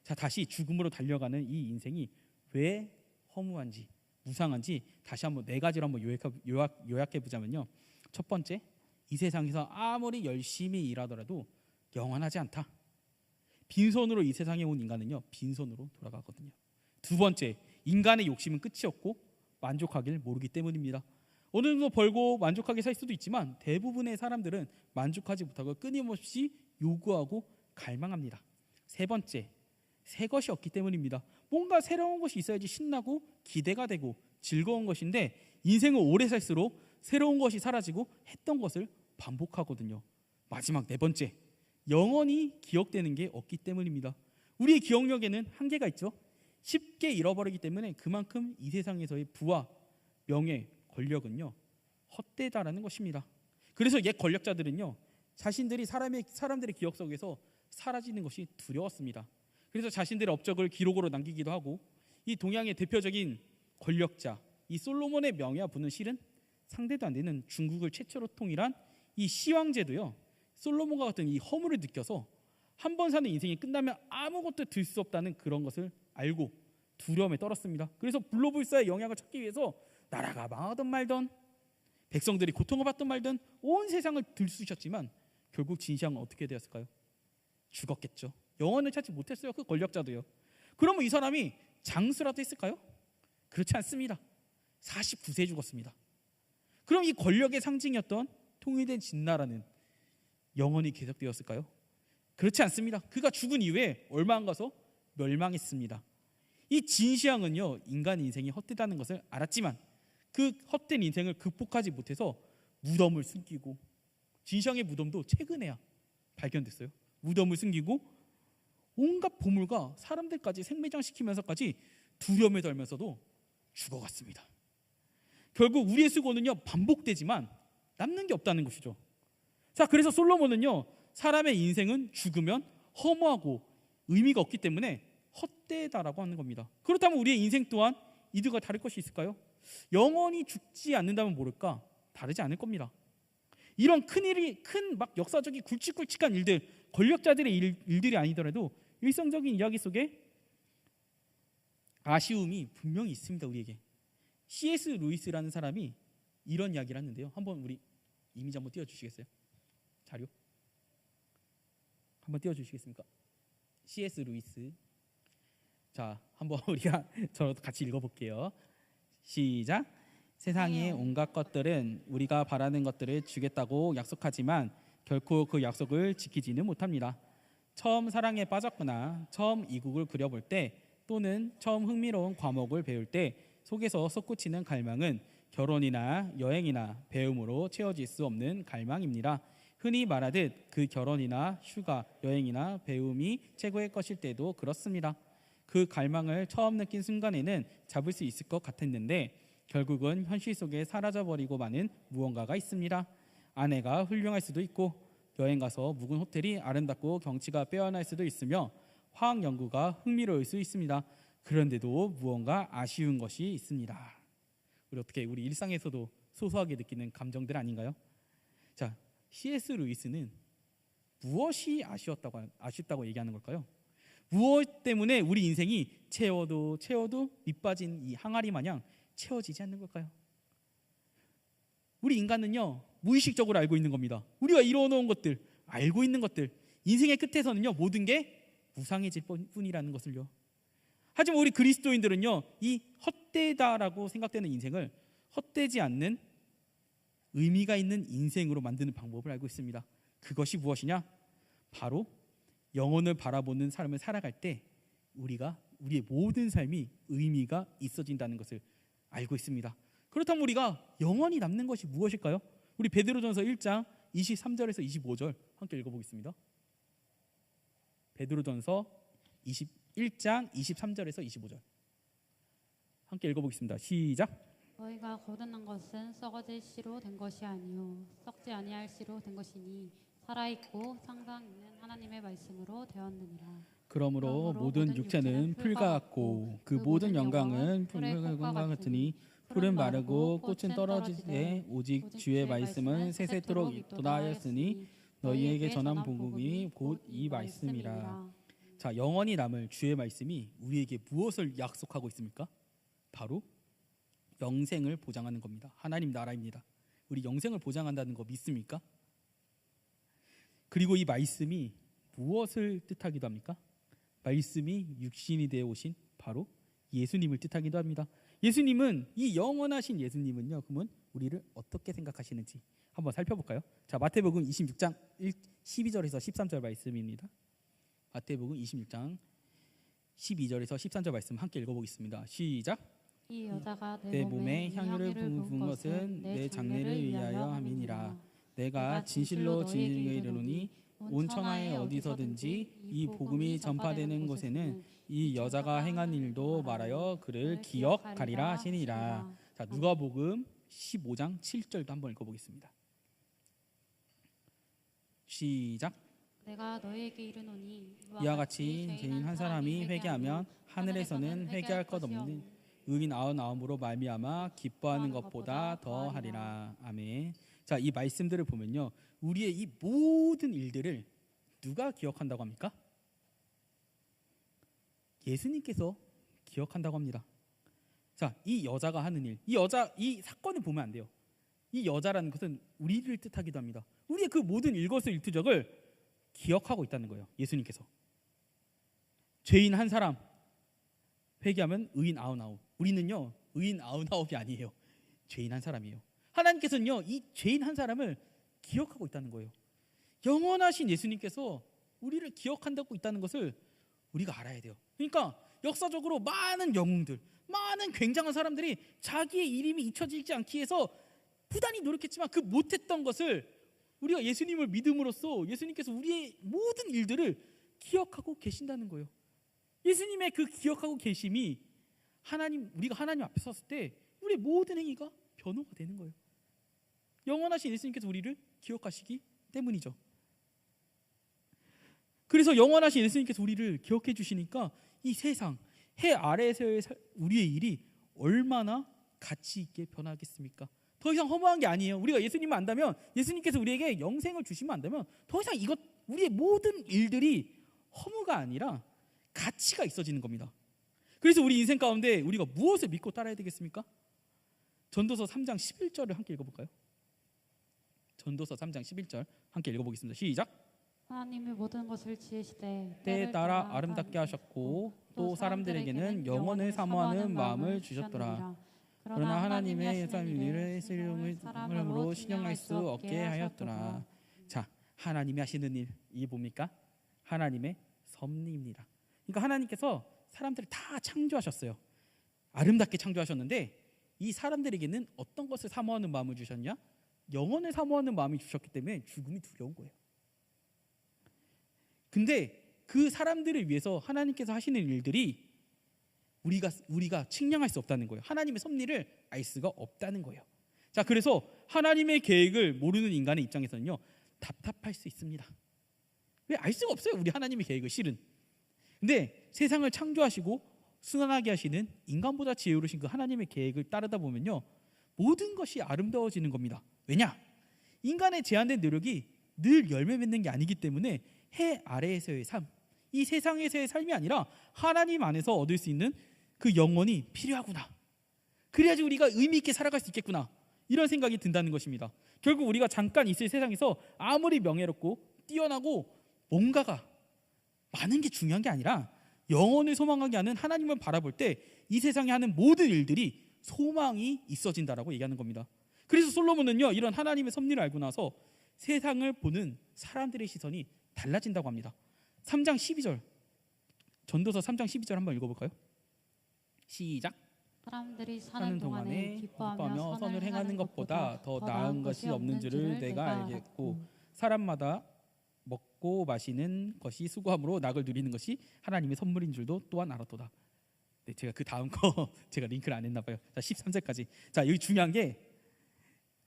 Speaker 5: 자, 다시 죽음으로 달려가는 이 인생이 왜 허무한지 무상한지 다시 한번 4가지로 한번 요약해 보자면요, 첫 번째, 이 세상에서 아무리 열심히 일하더라도 영원하지 않다. 빈손으로 이 세상에 온 인간은요, 빈손으로 돌아가거든요. 두 번째, 인간의 욕심은 끝이 없고 만족하길 모르기 때문입니다. 어느 정도 벌고 만족하게 살 수도 있지만 대부분의 사람들은 만족하지 못하고 끊임없이 요구하고 갈망합니다. 세 번째, 새 것이 없기 때문입니다. 뭔가 새로운 것이 있어야지 신나고 기대가 되고 즐거운 것인데 인생을 오래 살수록 새로운 것이 사라지고 했던 것을 반복하거든요. 마지막 네 번째, 영원히 기억되는 게 없기 때문입니다. 우리의 기억력에는 한계가 있죠. 쉽게 잃어버리기 때문에 그만큼 이 세상에서의 부와 명예, 권력은요 헛되다라는 것입니다. 그래서 옛 권력자들은요 자신들이 사람들의 기억 속에서 사라지는 것이 두려웠습니다. 그래서 자신들의 업적을 기록으로 남기기도 하고, 이 동양의 대표적인 권력자 이 솔로몬의 명예와 부는 실은 상대도 안 되는 중국을 최초로 통일한 이 시황제도요, 솔로몬과 같은 이 허물을 느껴서 한 번 사는 인생이 끝나면 아무것도 들 수 없다는 그런 것을 알고 두려움에 떨었습니다. 그래서 불로불사의 영향을 찾기 위해서 나라가 망하든 말든, 백성들이 고통을 받든 말든 온 세상을 들쑤셨지만 결국 진시황은 어떻게 되었을까요? 죽었겠죠. 영원을 찾지 못했어요. 그 권력자도요. 그러면 이 사람이 장수라도 했을까요? 그렇지 않습니다. 49세에 죽었습니다. 그럼 이 권력의 상징이었던 통일된 진나라는 영원히 계속되었을까요? 그렇지 않습니다. 그가 죽은 이후에 얼마 안 가서 멸망했습니다. 이 진시황은요, 인간 인생이 헛되다는 것을 알았지만 그 헛된 인생을 극복하지 못해서 무덤을 숨기고, 진시황의 무덤도 최근에야 발견됐어요. 무덤을 숨기고 온갖 보물과 사람들까지 생매장시키면서까지 두려움에 떨면서도 죽어갔습니다. 결국 우리의 수고는요, 반복되지만 남는 게 없다는 것이죠. 자, 그래서 솔로몬은요, 사람의 인생은 죽으면 허무하고 의미가 없기 때문에 헛되다라고 하는 겁니다. 그렇다면 우리의 인생 또한 이들과 다를 것이 있을까요? 영원히 죽지 않는다면 모를까? 다르지 않을 겁니다. 이런 큰 막 역사적인 굵직굵직한 일들, 권력자들의 일들이 아니더라도 일상적인 이야기 속에 아쉬움이 분명히 있습니다. 우리에게. C.S. 루이스라는 사람이 이런 이야기를 했는데요. 한번 우리 이미지 한번 띄워주시겠어요? 자료 한번 띄워주시겠습니까? C.S. 루이스. 자, 한번 우리가 저도 같이 읽어볼게요. 시작. 세상의 온갖 것들은 우리가 바라는 것들을 주겠다고 약속하지만 결코 그 약속을 지키지는 못합니다. 처음 사랑에 빠졌거나 처음 이국을 그려볼 때, 또는 처음 흥미로운 과목을 배울 때 속에서 솟구치는 갈망은 결혼이나 여행이나 배움으로 채워질 수 없는 갈망입니다. 흔히 말하듯 그 결혼이나 휴가, 여행이나 배움이 최고의 것일 때도 그렇습니다. 그 갈망을 처음 느낀 순간에는 잡을 수 있을 것 같았는데 결국은 현실 속에 사라져버리고 마는 무언가가 있습니다. 아내가 훌륭할 수도 있고, 여행 가서 묵은 호텔이 아름답고 경치가 빼어날 수도 있으며, 화학 연구가 흥미로울 수 있습니다. 그런데도 무언가 아쉬운 것이 있습니다. 우리 일상에서도 소소하게 느끼는 감정들 아닌가요? 자, C.S. 루이스는 무엇이 아쉽다고 얘기하는 걸까요? 무엇 때문에 우리 인생이 채워도 밑빠진 이 항아리 마냥 채워지지 않는 걸까요? 우리 인간은요, 무의식적으로 알고 있는 겁니다. 우리가 이뤄놓은 것들, 알고 있는 것들, 인생의 끝에서는요, 모든 게 무상해질 뿐이라는 것을요. 하지만 우리 그리스도인들은요, 이 헛되다라고 생각되는 인생을 헛되지 않는 의미가 있는 인생으로 만드는 방법을 알고 있습니다. 그것이 무엇이냐? 바로 영혼을 바라보는 삶을 살아갈 때 우리의 모든 삶이 의미가 있어진다는 것을 알고 있습니다. 그렇다면 우리가 영원히 남는 것이 무엇일까요? 우리 베드로전서 1장 23절에서 25절 함께 읽어보겠습니다. 베드로전서 21장 23절에서 25절 함께 읽어보겠습니다. 시작.
Speaker 3: 너희가 거듭난 것은 썩어질 씨로 된 것이 아니요 썩지 아니할 씨로 된 것이니 살아있고 상상 있는 하나님의 말씀으로 되었느니라.
Speaker 5: 그러므로 모든 육체는 풀과 같고 그 모든 영광은 풀의 꽃과 같으니 풀은 마르고 꽃은 떨어질 때 오직 주의 말씀은 세세토록 있도다 하였으니 너희에게 전한 복음이 곧 이 말씀이라. 자, 영원히 남을 주의 말씀이 우리에게 무엇을 약속하고 있습니까? 바로 영생을 보장하는 겁니다. 하나님 나라입니다. 우리 영생을 보장한다는 거 믿습니까? 그리고 이 말씀이 무엇을 뜻하기도 합니까? 말씀이 육신이 되어 오신 바로 예수님을 뜻하기도 합니다. 예수님은, 이 영원하신 예수님은요, 그러면 우리를 어떻게 생각하시는지 한번 살펴볼까요? 자, 마태복음 26장 12절에서 13절 말씀입니다. 마태복음 26장 12절에서 13절 말씀 함께 읽어보겠습니다. 시작.
Speaker 3: 이 여자가
Speaker 5: 내 몸에 향유를 부은 것은 내 장례를 위하여 함이니라. 내가 진실로 진실로 이르노니 온 천하에 어디서든지 이 복음이 전파되는 곳에는 이 여자가 행한 일도 말하여 그를 기억하리라 하시니라. 자, 누가복음 15장 7절도 한번 읽어보겠습니다. 시작.
Speaker 3: 내가 너희에게 이르노니
Speaker 5: 이와 같이 죄인 한 사람이 회개하면 하늘에서는 회개할 것 없는 의인 99으로 말미암아 기뻐하는 것보다 더 하리라. 아멘. 자, 이 말씀들을 보면요, 우리의 이 모든 일들을 누가 기억한다고 합니까? 예수님께서 기억한다고 합니다. 자, 이 여자가 하는 일, 이 사건을 보면 안 돼요. 이 여자라는 것은 우리를 뜻하기도 합니다. 우리의 그 모든 일거수일투족을 기억하고 있다는 거예요. 예수님께서. 죄인 한 사람 회개하면 의인 99. 우리는요, 의인 99이 아니에요. 죄인 한 사람이에요. 하나님께서는요, 이 죄인 한 사람을 기억하고 있다는 거예요. 영원하신 예수님께서 우리를 기억한다고 있다는 것을 우리가 알아야 돼요. 그러니까 역사적으로 많은 영웅들, 많은 굉장한 사람들이 자기의 이름이 잊혀지지 않기 위해서 부단히 노력했지만 그 못했던 것을 우리가 예수님을 믿음으로써 예수님께서 우리의 모든 일들을 기억하고 계신다는 거예요. 예수님의 그 기억하고 계심이 우리가 하나님 앞에 섰을 때 우리의 모든 행위가 변호가 되는 거예요. 영원하신 예수님께서 우리를 기억하시기 때문이죠. 그래서 영원하신 예수님께서 우리를 기억해 주시니까 이 세상, 해 아래에서의 우리의 일이 얼마나 가치 있게 변하겠습니까? 더 이상 허무한 게 아니에요. 우리가 예수님을 안다면, 예수님께서 우리에게 영생을 주시면 안다면 더 이상 우리의 모든 일들이 허무가 아니라 가치가 있어지는 겁니다. 그래서 우리 인생 가운데 우리가 무엇을 믿고 따라야 되겠습니까? 전도서 3장 11절을 함께 읽어볼까요? 전도서 3장 11절 함께 읽어보겠습니다. 시작.
Speaker 3: 하나님이 모든 것을 지으시되
Speaker 5: 때에 따라 아름답게 하셨고 또 사람들에게는 영원을 사모하는 마음을 주셨더라. 그러나 하나님의 예산위를 사람으로 신용할 수 없게 하였더라. 자, 하나님이 하시는 일, 이게 뭡니까? 하나님의 섭리입니다. 그러니까 하나님께서 사람들을 다 창조하셨어요. 아름답게 창조하셨는데 이 사람들에게는 어떤 것을 사모하는 마음을 주셨냐? 영원을 사모하는 마음이 주셨기 때문에 죽음이 두려운 거예요. 근데 그 사람들을 위해서 하나님께서 하시는 일들이 우리가 측량할 수 없다는 거예요. 하나님의 섭리를 알 수가 없다는 거예요. 자, 그래서 하나님의 계획을 모르는 인간의 입장에서는요, 답답할 수 있습니다. 왜? 알 수가 없어요. 우리 하나님의 계획을 실은. 근데 세상을 창조하시고 순환하게 하시는 인간보다 지혜로우신 그 하나님의 계획을 따르다 보면요, 모든 것이 아름다워지는 겁니다. 왜냐? 인간의 제한된 노력이 늘 열매 맺는 게 아니기 때문에 해 아래에서의 삶, 이 세상에서의 삶이 아니라 하나님 안에서 얻을 수 있는 그 영혼이 필요하구나. 그래야지 우리가 의미 있게 살아갈 수 있겠구나. 이런 생각이 든다는 것입니다. 결국 우리가 잠깐 있을 세상에서 아무리 명예롭고 뛰어나고 뭔가가 많은 게 중요한 게 아니라 영혼을 소망하게 하는 하나님을 바라볼 때 이 세상에 하는 모든 일들이 소망이 있어진다라고 얘기하는 겁니다. 그래서 솔로몬은요, 이런 하나님의 섭리를 알고 나서 세상을 보는 사람들의 시선이 달라진다고 합니다. 3장 12절, 전도서 3장 12절 한번 읽어볼까요? 시작.
Speaker 3: 사람들이 사는 동안에 기뻐하며
Speaker 5: 선을 행하는 것보다 더 나은 것이 없는 줄을 내가 알겠고 사람마다 먹고 마시는 것이 수고함으로 낙을 누리는 것이 하나님의 선물인 줄도 또한 알았도다. 네, 제가 그 다음 거 제가 링크를 안 했나 봐요. 자, 13절까지. 자, 여기 중요한 게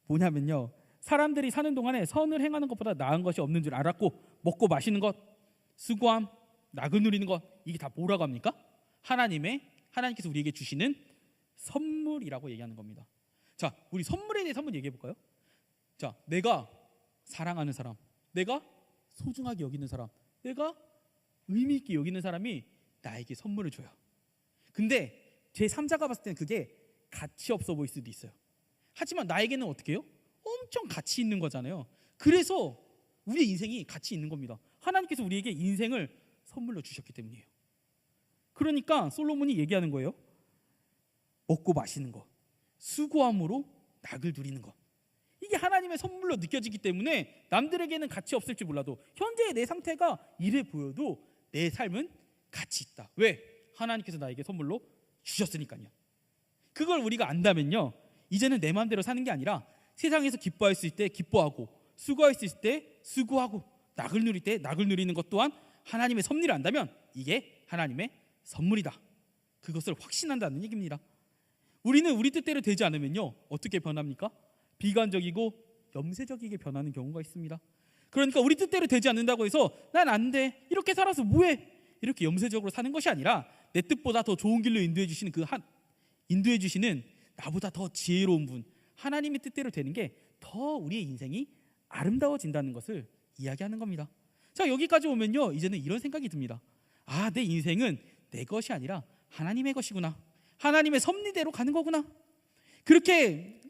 Speaker 5: 뭐냐면요, 사람들이 사는 동안에 선을 행하는 것보다 나은 것이 없는 줄 알았고 먹고 마시는 것, 수고함, 낙을 누리는 것, 이게 다 뭐라고 합니까? 하나님께서 우리에게 주시는 선물이라고 얘기하는 겁니다. 자, 우리 선물에 대해서 한번 얘기해 볼까요? 자, 내가 사랑하는 사람, 내가 소중하게 여기는 사람, 내가 의미 있게 여기는 사람이 나에게 선물을 줘요. 근데 제 3자가 봤을 때는 그게 가치 없어 보일 수도 있어요. 하지만 나에게는 어떻게 해요? 엄청 가치 있는 거잖아요. 그래서 우리의 인생이 가치 있는 겁니다. 하나님께서 우리에게 인생을 선물로 주셨기 때문이에요. 그러니까 솔로몬이 얘기하는 거예요. 먹고 마시는 것, 수고함으로 낙을 누리는 것, 이게 하나님의 선물로 느껴지기 때문에 남들에게는 가치 없을지 몰라도 현재의 내 상태가 이래 보여도 내 삶은 가치 있다. 왜? 하나님께서 나에게 선물로 주셨으니까요. 그걸 우리가 안다면요, 이제는 내 마음대로 사는 게 아니라 세상에서 기뻐할 수 있을 때 기뻐하고 수고할 수 있을 때 수고하고 낙을 누릴 때 낙을 누리는 것 또한 하나님의 섭리를 안다면 이게 하나님의 선물이다. 그것을 확신한다는 얘기입니다. 우리는 우리 뜻대로 되지 않으면요, 어떻게 변합니까? 비관적이고 염세적이게 변하는 경우가 있습니다. 그러니까 우리 뜻대로 되지 않는다고 해서 난 안 돼, 이렇게 살아서 뭐해, 이렇게 염세적으로 사는 것이 아니라 내 뜻보다 더 좋은 길로 인도해 주시는 인도해 주시는 나보다 더 지혜로운 분, 하나님의 뜻대로 되는 게 더 우리의 인생이 아름다워진다는 것을 이야기하는 겁니다. 자, 여기까지 오면요, 이제는 이런 생각이 듭니다. 아, 내 인생은 내 것이 아니라 하나님의 것이구나. 하나님의 섭리대로 가는 거구나. 그렇게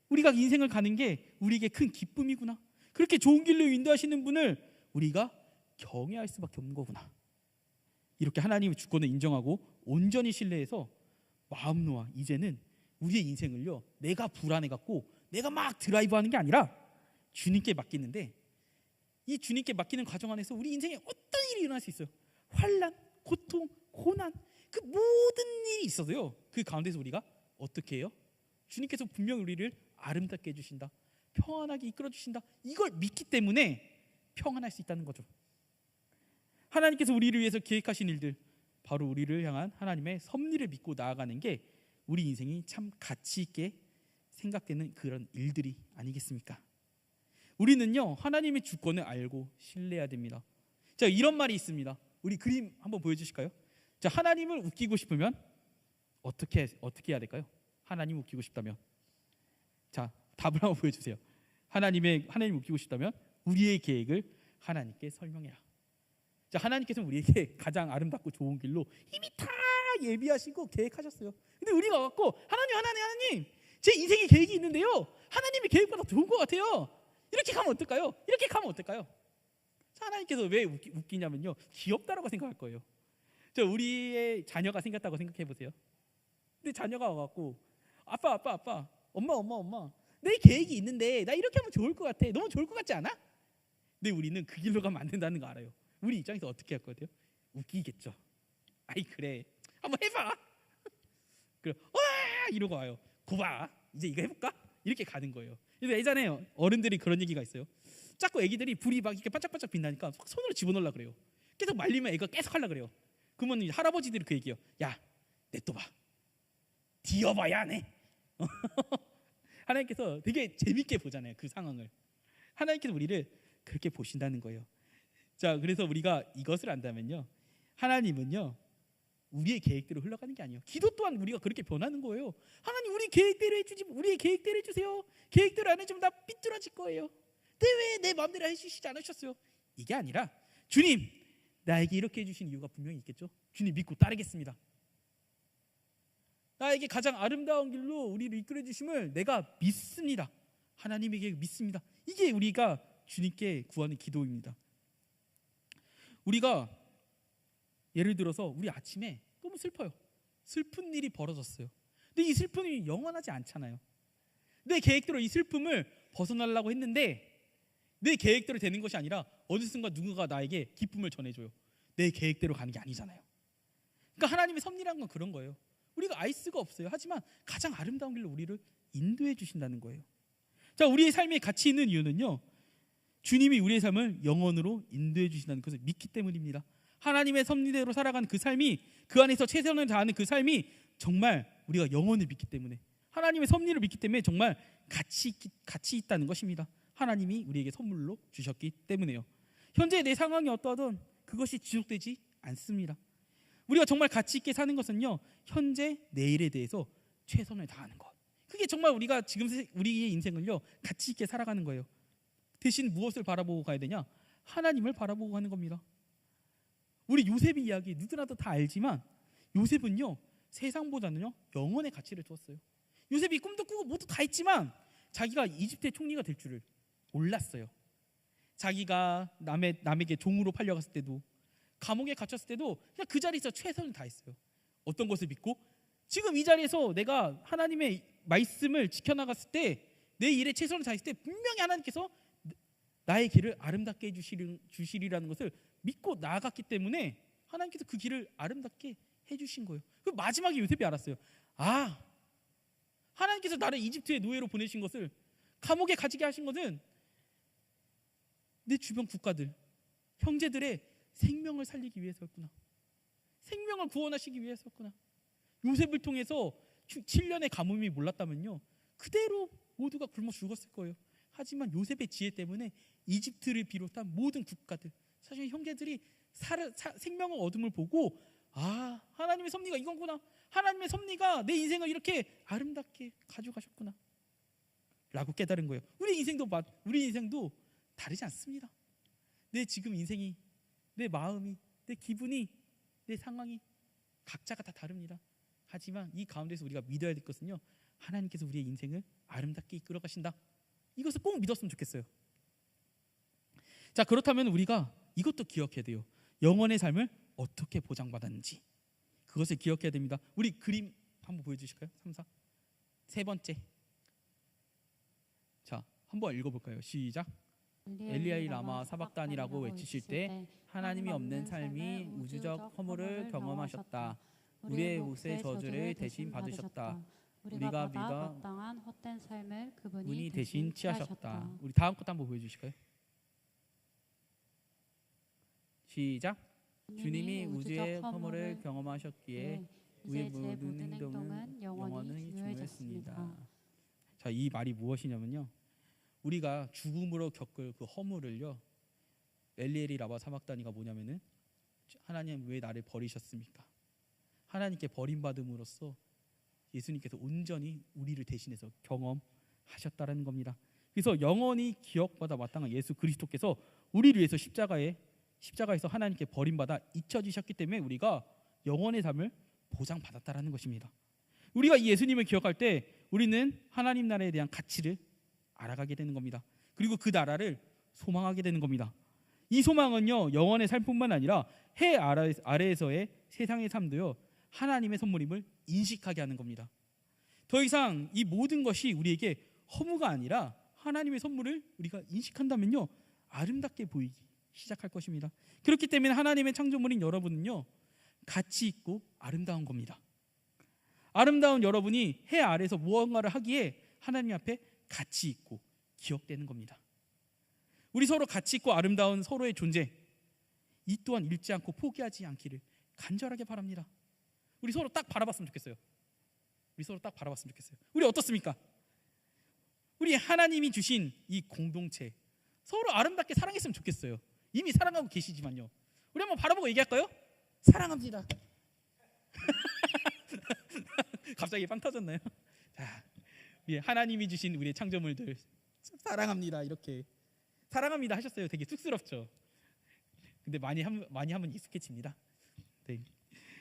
Speaker 5: 우리가 인생을 가는 게 우리에게 큰 기쁨이구나. 그렇게 좋은 길로 인도하시는 분을 우리가 경외할 수밖에 없는 거구나. 이렇게 하나님의 주권을 인정하고 온전히 신뢰해서 마음 놓아 이제는 우리의 인생을요, 내가 불안해갖고 내가 막 드라이브하는 게 아니라 주님께 맡기는데, 이 주님께 맡기는 과정 안에서 우리 인생에 어떤 일이 일어날 수 있어요. 환난, 고통, 고난, 그 모든 일이 있어도요, 그 가운데서 우리가 어떻게 해요? 주님께서 분명히 우리를 아름답게 해주신다, 평안하게 이끌어주신다, 이걸 믿기 때문에 평안할 수 있다는 거죠. 하나님께서 우리를 위해서 계획하신 일들, 바로 우리를 향한 하나님의 섭리를 믿고 나아가는 게 우리 인생이 참 가치 있게 생각되는 그런 일들이 아니겠습니까? 우리는요, 하나님의 주권을 알고 신뢰해야 됩니다. 자, 이런 말이 있습니다. 우리 그림 한번 보여주실까요? 자, 하나님을 웃기고 싶으면 어떻게 해야 될까요? 하나님 웃기고 싶다면, 자, 답을 한번 보여주세요. 하나님 웃기고 싶다면 우리의 계획을 하나님께 설명해라. 자, 하나님께서는 우리에게 가장 아름답고 좋은 길로 이미 다 예비하시고 계획하셨어요. 근데 우리가 와갖고 하나님, 제 인생의 계획이 있는데요, 하나님의 계획보다 좋은 것 같아요, 이렇게 가면 어떨까요? 이렇게 가면 어떨까요? 자, 하나님께서 왜 웃기냐면요, 귀엽다라고 생각할 거예요. 자, 우리의 자녀가 생겼다고 생각해 보세요. 근데 자녀가 와갖고 아빠, 엄마, 내 계획이 있는데 나 이렇게 하면 좋을 것 같아, 너무 좋을 것 같지 않아? 근데 우리는 그 길로 가면 안 된다는 거 알아요. 우리 입장에서 어떻게 할 것 같아요? 웃기겠죠. 아이, 그래, 한번 해봐. 그래, 와, 이러고 와요. 고봐, 이제 이거 해볼까? 이렇게 가는 거예요. 그래서 예전에 어른들이 그런 얘기가 있어요. 자꾸 애기들이 불이 막 이렇게 반짝반짝 빛나니까 손으로 집어넣으려고 그래요. 계속 말리면 애가 계속 하려고 그래요. 그러면 할아버지들이 그 얘기해요. 야, 냅둬봐, 뒤어봐야 안 해. 하나님께서 되게 재밌게 보잖아요, 그 상황을. 하나님께서 우리를 그렇게 보신다는 거예요. 자, 그래서 우리가 이것을 안다면요, 하나님은요, 우리의 계획대로 흘러가는 게 아니에요. 기도 또한 우리가 그렇게 변하는 거예요. 하나님, 우리 계획대로 해주지, 우리의 계획대로 해주세요. 계획대로 안 해주면 나 삐뚤어질 거예요. 근데 왜 내 마음대로 해주시지 않으셨어요? 이게 아니라, 주님, 나에게 이렇게 해주신 이유가 분명히 있겠죠. 주님 믿고 따르겠습니다. 나에게 가장 아름다운 길로 우리를 이끌어 주심을 내가 믿습니다. 하나님에게 믿습니다. 이게 우리가 주님께 구하는 기도입니다. 우리가 예를 들어서 우리 아침에 너무 슬퍼요. 슬픈 일이 벌어졌어요. 근데 이 슬픈 일이 영원하지 않잖아요. 내 계획대로 이 슬픔을 벗어나려고 했는데 내 계획대로 되는 것이 아니라 어느 순간 누군가 나에게 기쁨을 전해줘요. 내 계획대로 가는 게 아니잖아요. 그러니까 하나님의 섭리라는 건 그런 거예요. 우리가 알 수가 없어요. 하지만 가장 아름다운 길로 우리를 인도해 주신다는 거예요. 자, 우리의 삶에 가치 있는 이유는요, 주님이 우리의 삶을 영원으로 인도해 주신다는 것을 믿기 때문입니다. 하나님의 섭리대로 살아가는 그 삶이, 그 안에서 최선을 다하는 그 삶이 정말 우리가 영원을 믿기 때문에, 하나님의 섭리를 믿기 때문에 정말 가치 있다는 것입니다. 하나님이 우리에게 선물로 주셨기 때문에요. 현재 내 상황이 어떠하든 그것이 지속되지 않습니다. 우리가 정말 가치 있게 사는 것은요, 현재 내일에 대해서 최선을 다하는 것. 그게 정말 우리가 지금 우리의 인생을요, 가치 있게 살아가는 거예요. 대신 무엇을 바라보고 가야 되냐? 하나님을 바라보고 가는 겁니다. 우리 요셉의 이야기 누구나도 다 알지만, 요셉은요, 세상보다는요 영혼의 가치를 두었어요. 요셉이 꿈도 꾸고 모두 다 했지만 자기가 이집트의 총리가 될 줄을 몰랐어요. 자기가 남에게 종으로 팔려갔을 때도, 감옥에 갇혔을 때도 그냥 그 자리에서 최선을 다했어요. 어떤 것을 믿고, 지금 이 자리에서 내가 하나님의 말씀을 지켜나갔을 때, 내 일에 최선을 다했을 때 분명히 하나님께서 나의 길을 아름답게 해주시리라는 것을 믿고 나아갔기 때문에 하나님께서 그 길을 아름답게 해주신 거예요. 그 마지막에 요셉이 알았어요. 아, 하나님께서 나를 이집트의 노예로 보내신 것을, 감옥에 갇히게 하신 것은 내 주변 국가들, 형제들의 생명을 살리기 위해서였구나. 생명을 구원하시기 위해서였구나. 요셉을 통해서 7년의 가뭄이 몰랐다면요, 그대로 모두가 굶어 죽었을 거예요. 하지만 요셉의 지혜 때문에 이집트를 비롯한 모든 국가들, 사실 형제들이 생명의 어둠을 보고 아, 하나님의 섭리가 이건구나. 하나님의 섭리가 내 인생을 이렇게 아름답게 가져가셨구나 라고 깨달은 거예요. 우리 인생도 다르지 않습니다. 내 지금 인생이, 내 마음이, 내 기분이, 내 상황이 각자가 다 다릅니다. 하지만 이 가운데서 우리가 믿어야 될 것은요, 하나님께서 우리의 인생을 아름답게 이끌어 가신다. 이것을 꼭 믿었으면 좋겠어요. 자, 그렇다면 우리가 이것도 기억해야 돼요. 영원의 삶을 어떻게 보장받았는지 그것을 기억해야 됩니다. 우리 그림 한번 보여주실까요? 3, 4. 세 번째. 자, 한번 읽어볼까요? 시작. 엘리야이 라마 사박단이라고 외치실 때 하나님이 없는 삶이 우주적 허물을 경험하셨다. 우리의 몫의 저주를 대신 받으셨다. 우리가 믿어
Speaker 3: 마땅한 헛된 삶을
Speaker 5: 그분이
Speaker 3: 그분이
Speaker 5: 대신 취하셨다. 우리 다음 것도 한번 보여주실까요? 시작. 주님이 우주의 허물을 경험하셨기에 우리의 모든 행동은 영원히 중요했습니다. 자, 이 말이 무엇이냐면요, 우리가 죽음으로 겪을 그 허물을요, 엘리엘이 라바 사막다니가 뭐냐면은 하나님 왜 나를 버리셨습니까? 하나님께 버림받음으로써 예수님께서 온전히 우리를 대신해서 경험하셨다라는 겁니다. 그래서 영원히 기억받아 마땅한 예수 그리스도께서 우리를 위해서 십자가에서 하나님께 버림받아 잊혀지셨기 때문에 우리가 영원의 삶을 보장받았다라는 것입니다. 우리가 이 예수님을 기억할 때 우리는 하나님 나라에 대한 가치를 알아가게 되는 겁니다. 그리고 그 나라를 소망하게 되는 겁니다. 이 소망은요, 영원의 삶뿐만 아니라 해 아래에서의 세상의 삶도요, 하나님의 선물임을 인식하게 하는 겁니다. 더 이상 이 모든 것이 우리에게 허무가 아니라 하나님의 선물을 우리가 인식한다면요, 아름답게 보이기 시작할 것입니다. 그렇기 때문에 하나님의 창조물인 여러분은요, 가치 있고 아름다운 겁니다. 아름다운 여러분이 해 아래에서 무언가를 하기에 하나님 앞에 가치 있고 기억되는 겁니다. 우리 서로 가치 있고 아름다운 서로의 존재, 이 또한 잃지 않고 포기하지 않기를 간절하게 바랍니다. 우리 서로 딱 바라봤으면 좋겠어요. 우리 어떻습니까? 우리 하나님이 주신 이 공동체 서로 아름답게 사랑했으면 좋겠어요. 이미 사랑하고 계시지만요, 우리 한번 바라보고 얘기할까요? 사랑합니다. 갑자기 빵 터졌나요? 자, 하나님이 주신 우리의 창조물들 사랑합니다. 이렇게 사랑합니다 하셨어요. 되게 쑥스럽죠. 근데 많이 하면 익숙해집니다. 네.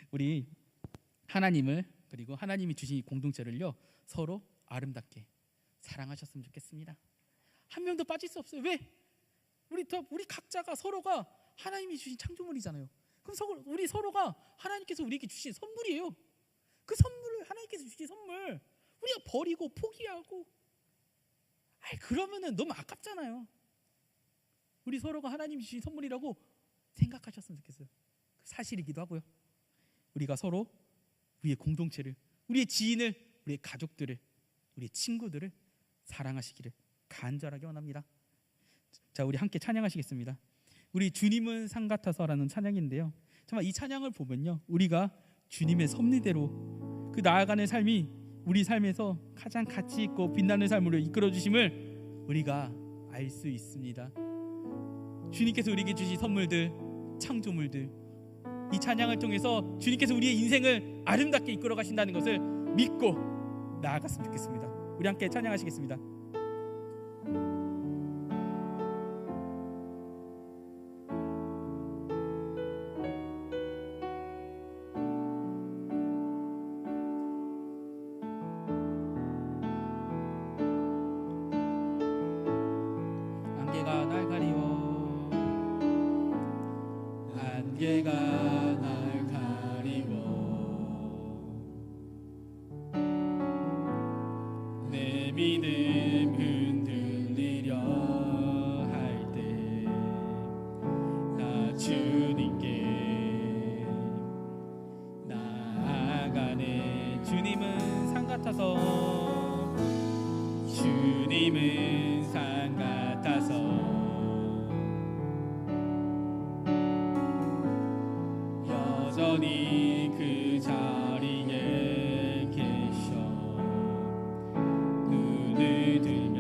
Speaker 5: 우리 하나님을, 그리고 하나님이 주신 이 공동체를요, 서로 아름답게 사랑하셨으면 좋겠습니다. 한 명도 빠질 수 없어요. 왜? 우리 각자가 서로가 하나님이 주신 창조물이잖아요. 그럼 우리 서로가 하나님께서 우리에게 주신 선물이에요. 그 선물을, 하나님께서 주신 선물 우리가 버리고 포기하고, 그러면은 너무 아깝잖아요. 우리 서로가 하나님이 주신 선물이라고 생각하셨으면 좋겠어요. 사실이기도 하고요. 우리가 서로 우리의 공동체를, 우리의 지인을, 우리의 가족들을, 우리의 친구들을 사랑하시기를 간절하게 원합니다. 자, 우리 함께 찬양하시겠습니다. 우리 주님은 상 같아서라는 찬양인데요, 정말 이 찬양을 보면요, 우리가 주님의 섭리대로 그 나아가는 삶이 우리 삶에서 가장 가치 있고 빛나는 삶으로 이끌어 주심을 우리가 알 수 있습니다. 주님께서 우리에게 주신 선물들, 창조물들, 이 찬양을 통해서 주님께서 우리의 인생을 아름답게 이끌어 가신다는 것을 믿고 나아갔으면 좋겠습니다. 우리 함께 찬양하시겠습니다. 안개가 날 가리워, 안개가 날 가리워, 내 믿음 흔들리려 할 때 나 주님께 나아가네. 주님은 상 같아서, 주님은 상 같아서 여전히 그 자리에 계셔. 눈을 들면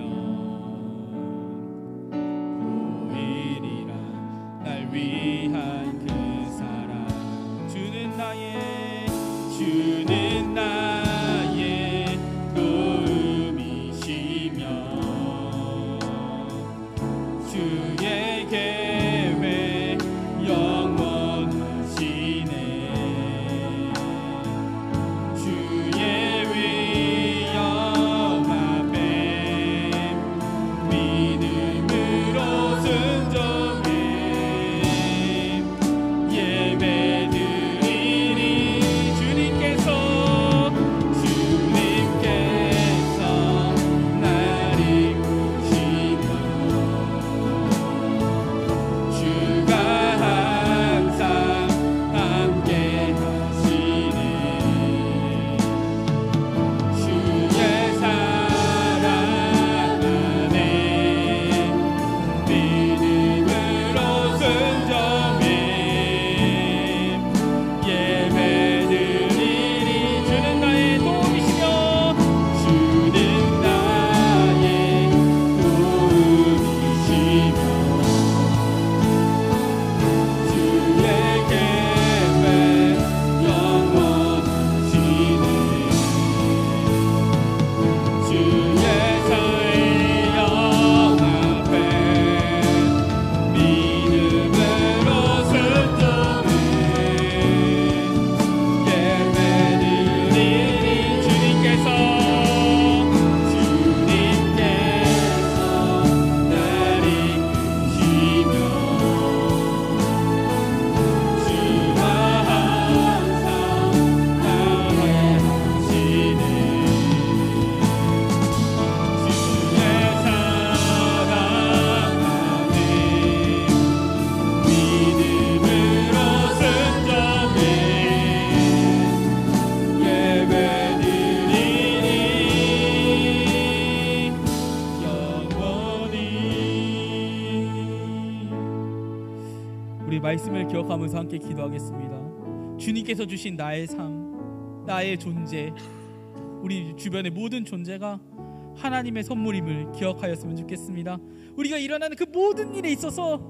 Speaker 5: 말씀을 기억하면서 함께 기도하겠습니다. 주님께서 주신 나의 삶, 나의 존재, 우리 주변의 모든 존재가 하나님의 선물임을 기억하였으면 좋겠습니다. 우리가 일어나는 그 모든 일에 있어서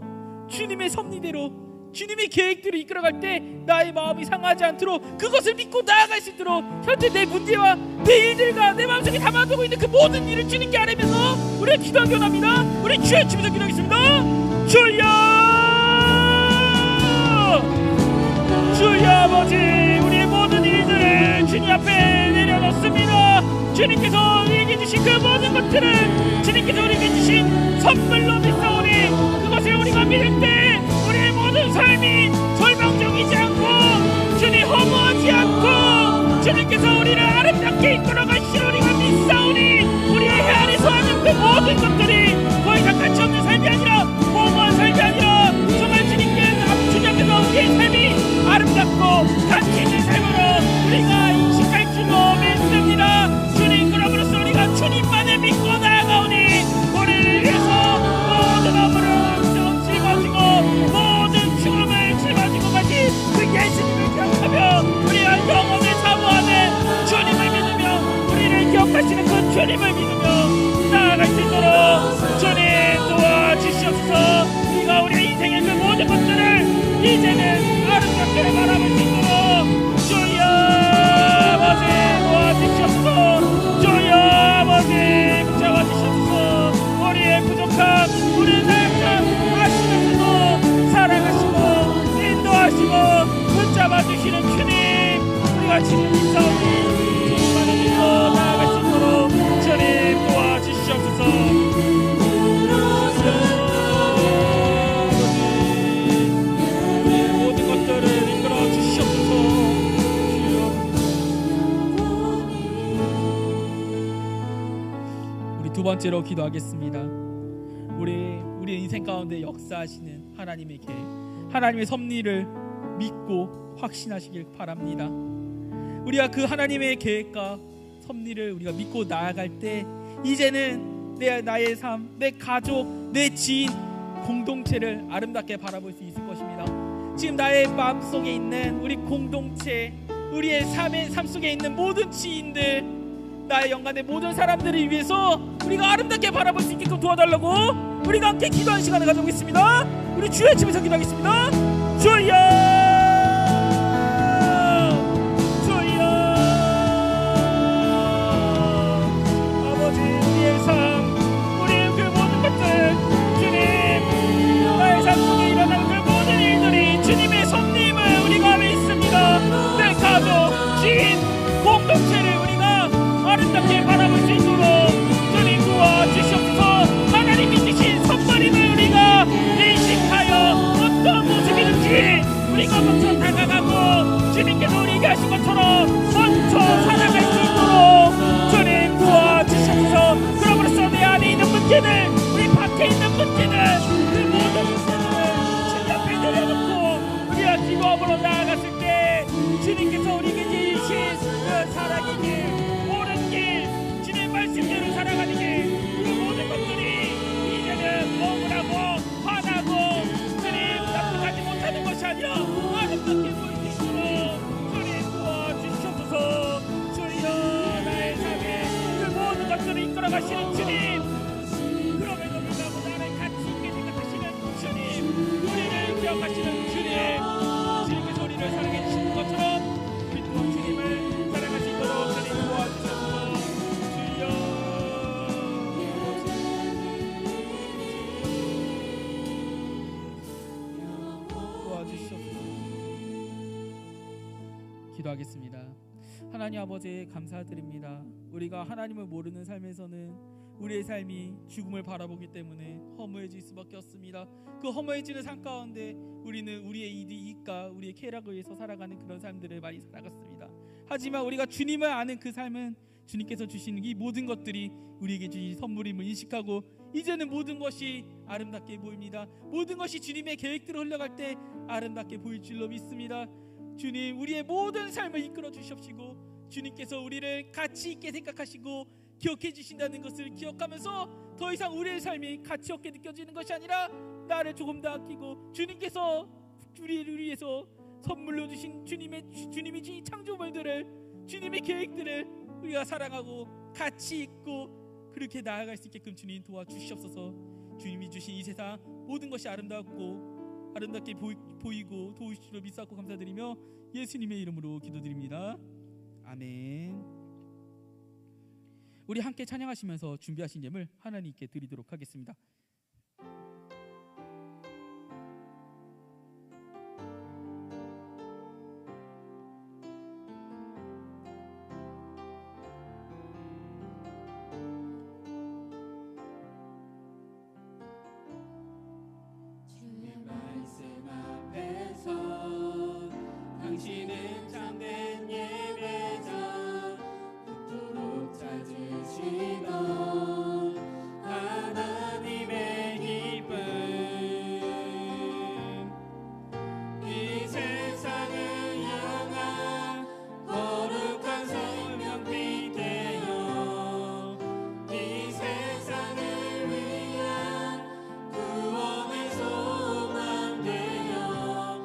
Speaker 5: 주님의 섭리대로, 주님의 계획대로 이끌어갈 때 나의 마음이 상하지 않도록 그것을 믿고 나아갈 수 있도록 현재 내 문제와 내 일들과 내 마음속에 담아두고 있는 그 모든 일을 주님께 아뢰면서 우리가 기도하기 원합니다. 우리 주의 주면서 기도하겠습니다. 주여, 주여 아버지, 우리의 모든 일들을 주님 앞에 내려놓습니다. 주님께서 우리에게 주신 그 모든 것들을 주님께서 우리에게 주신 선물로 믿사오니 그것을 우리가 믿을 때 우리의 모든 삶이 절망적이지 않고 주님 허무하지 않고 주님께서 우리를 아름답게 이끌어가시는 우리가 믿사오니 우리의 해 안에서 하는 그 모든 것들이 더 이상 가치 없는 삶이 아니라 허무한 삶이 아니라 정말 주님께서 우리의 삶이 아름답고 가치 있는 삶으로 우리가 인식할 줄로 믿습니다. 주님, 그러므로써 우리가 주님만을 믿고 나아가오니 우리를 위해서 모든 허물을 짊어지고 모든 죽음을 짊어지고 가신 그 예수님을 기억하며 우리가 영혼을 사모하는 주님을 믿으며 우리를 기억하시는 그 주님을 믿으며 나아갈 수 있도록 주님 도와주시옵소서. 우리가 우리의 인생의 그 모든 것들을 이제는 아름답게 바라볼 수 있도록 주여 아버지 도와주시옵소서. 주여 아버지 붙잡아주시옵소서. 우리의 부족함, 우리의 나약함 아시면서도 사랑하시고 인도하시고 붙잡아주시는 주님, 우리가 지금 있사오니 주님만을 믿고 나아갈 수 있도록 주님 도와주시옵소서. 두 번째로 기도하겠습니다. 우리의 인생 가운데 역사하시는 하나님의 계획, 하나님의 섭리를 믿고 확신하시길 바랍니다. 우리가 그 하나님의 계획과 섭리를 우리가 믿고 나아갈 때 이제는 나의 삶, 내 가족, 내 지인, 공동체를 아름답게 바라볼 수 있을 것입니다. 지금 나의 마음속에 있는 우리 공동체, 우리의 삶 속에 있는 모든 지인들, 나의 연간의 모든 사람들을 위해서 우리가 아름답게 바라볼 수 있게끔 도와달라고 우리가 함께 기도하는 시간을 가져보겠습니다. 우리 주의 집에서 기도하겠습니다. 주여, 주여 아버지, 우리의 삶, 우리의 그 모든 것들 주님, 나의 삶 속에 일어나는 그 모든 일들이 주님의 섭리임을 우리가 믿습니다. 내 가족, 지인, 공동체를 아름답게 바라볼 수 있도록 주님 도와주시옵소서. 하나님이 주신 선물임을 우리가 인식하여 어떤 모습이든지 우리가 먼저 다가가고 주님께서 우리에게 하신 것처럼 먼저 살아갈 수 있도록 주님 도와주시옵소서. 그러므로써 내 안에 있는 문제들, 우리 밖에 있는 문제들, 그 모든 문제들을 주님 앞에 내려놓고 우리가 기도함으로 나아갔을 때 주님께서 우리에게 주신 그 사랑의 길, 말씀대로 살아가는 게 그 모든 것들이 이제는 억울하고 화나고 주님 나쁘지 못하는 것이 아니라 아름답게 보일 수 있도록 주님 도와주시옵소서. 주여, 나의 삶에 그 모든 것들을 이끌어가시는 주님, 그럼에도 불구하고 나를 가치 있게 생각하시는 주님, 우리를 기억하시는 주님, 주님께서 우리를 사랑해 주시는 것처럼 우리 또 주님을 사랑할 수 있도록 주님 도와주시옵소서. 기도하겠습니다. 하나님 아버지, 감사드립니다. 우리가 하나님을 모르는 삶에서는 우리의 삶이 죽음을 바라보기 때문에 허무해질 수밖에 없습니다. 그 허무해지는 삶 가운데 우리는 우리의 이익과 우리의 쾌락을 위해서 살아가는 그런 삶들을 많이 살아갔습니다. 하지만 우리가 주님을 아는 그 삶은 주님께서 주시는 이 모든 것들이 우리에게 주신 선물임을 인식하고 이제는 모든 것이 아름답게 보입니다. 모든 것이 주님의 계획대로 흘러갈 때 아름답게 보일 줄로 믿습니다. 주님, 우리의 모든 삶을 이끌어 주시옵시고 주님께서 우리를 가치 있게 생각하시고 기억해 주신다는 것을 기억하면서 더 이상 우리의 삶이 가치 없게 느껴지는 것이 아니라 나를 조금 더 아끼고 주님께서 우리를 위해서 선물로 주신 주님이 주신 창조물들을, 주님의 계획들을 우리가 사랑하고 같이 있고 그렇게 나아갈 수 있게끔 주님 도와주시옵소서. 주님이 주신 이 세상 모든 것이 아름답게 보이고 도우실 줄 믿사옵고 감사드리며 예수님의 이름으로 기도드립니다. 아멘. 우리 함께 찬양하시면서 준비하신 예물 하나님께 드리도록 하겠습니다.
Speaker 6: 주의 말씀 앞에서 당신은 참된 예배자, 그토록 찾으시던 하나님의 기쁨. 이 세상을 향한 거룩한 설명빛 되어 이 세상을 위한 구원의 소망 되어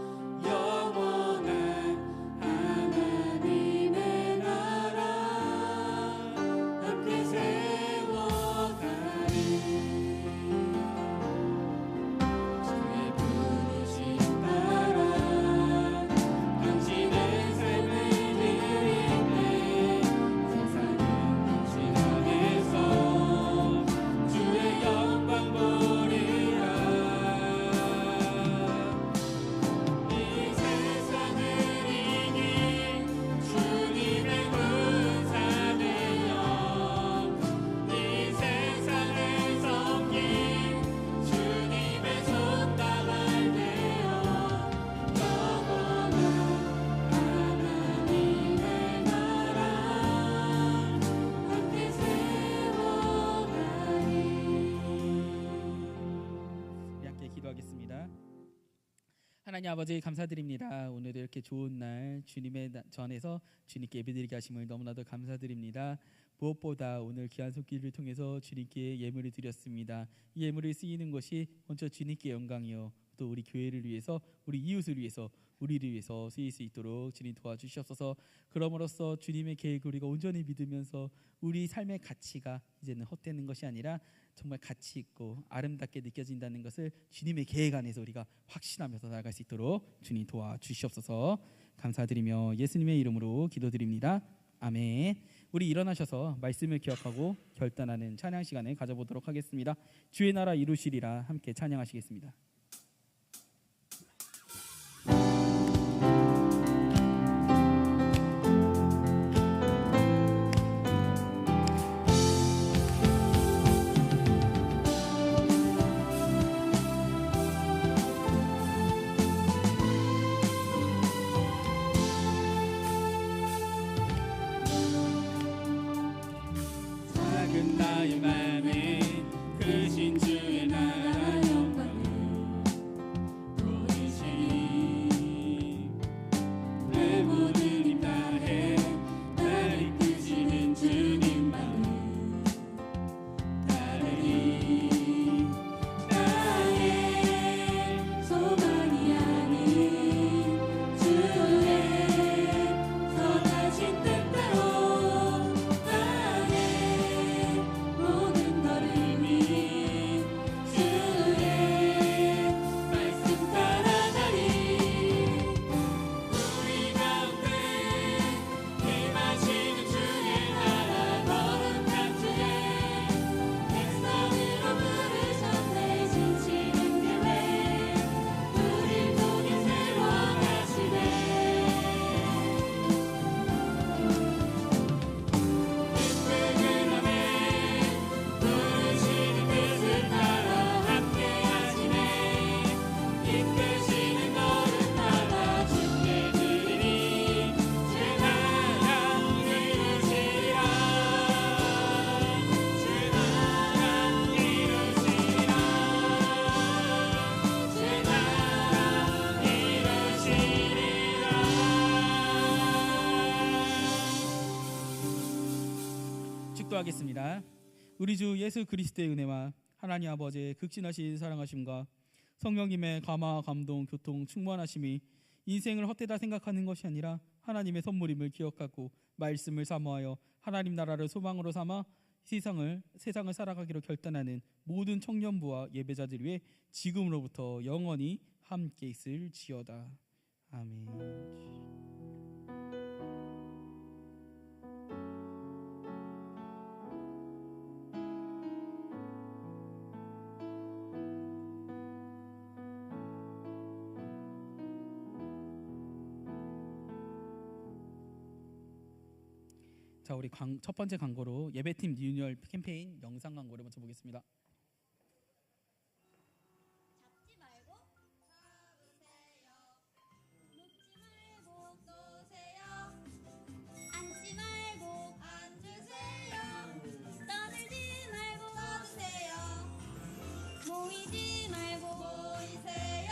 Speaker 6: 영원한 하나님의 나라 함께 세워가리. 주의 부르심 따라 당신의 삶을 드릴 때 세상은 당신 안에서 주의 영광 보리라. 이 세상을 이긴 주님의 군사 되어 이 세상을 섬긴 주님의 손다발 되어 영원한 하나님의 나라 함께 세워가리.
Speaker 5: 우리 함께 기도하겠습니다. 하나님 아버지 감사드립니다. 오늘도 이렇게 좋은 날 주님의 전에서 주님께 예배드리게 하심을 너무나도 감사드립니다. 무엇보다 오늘 귀한 손길을 통해서 주님께 예물을 드렸습니다. 이 예물을 쓰이는 것이 먼저 주님께 영광이요, 또 우리 교회를 위해서, 우리 이웃을 위해서, 우리를 위해서 쓰일 수 있도록 주님 도와주시옵소서. 그럼으로써 주님의 계획을 우리가 온전히 믿으면서 우리 삶의 가치가 이제는 헛되는 것이 아니라 정말 가치 있고 아름답게 느껴진다는 것을 주님의 계획 안에서 우리가 확신하면서 나아갈 수 있도록 주님 도와주시옵소서. 감사드리며 예수님의 이름으로 기도드립니다. 아멘. 우리 일어나셔서 말씀을 기억하고 결단하는 찬양 시간을 가져보도록 하겠습니다. 주의 나라 이루시리라 함께 찬양하시겠습니다.
Speaker 6: 작은 나의 맘에 크신 주의 나라 영광을 보이시니 내 모든 힘 다해 날 이끄시는 주님 마음 따르리. 나의 소망이 아닌 주의 선하신 뜻대로 나의 모든 걸음이 주의 말씀 따라가리. 우리 가운데 임하시는 주의 나라 거룩한 주의 백성으로 부르셨네. 진실은 계획 우릴 통해 세워가시네. 기쁘는 밤에 부르시는 뜻을 따라 함께하시네. 이끄시는 걸음 따라 주께 드리니 주 나라 이루시리라. 주 나라 이루시리라. 주 나라 이루시리라.
Speaker 5: 축도하겠습니다. 우리 주 예수 그리스도의 은혜와 하나님 아버지의 극진하신 사랑하심과 성령님의 감화, 감동, 교통, 충만하심이 인생을 헛되다 생각하는 것이 아니라 하나님의 선물임을 기억하고 말씀을 사모하여 하나님 나라를 소망으로 삼아 세상을 살아가기로 결단하는 모든 청년부와 예배자들 위해 지금으로부터 영원히 함께 있을지어다. 아멘. 자, 우리 첫 번째 광고로 예배팀 리뉴얼 캠페인 영상 광고를 먼저 보겠습니다.
Speaker 7: 잡지 말고 잡으세요. 눕지 말고 쏘세요. 앉지 말고 앉으세요. 떠들지 말고 떠드세요. 모이지 말고 모이세요.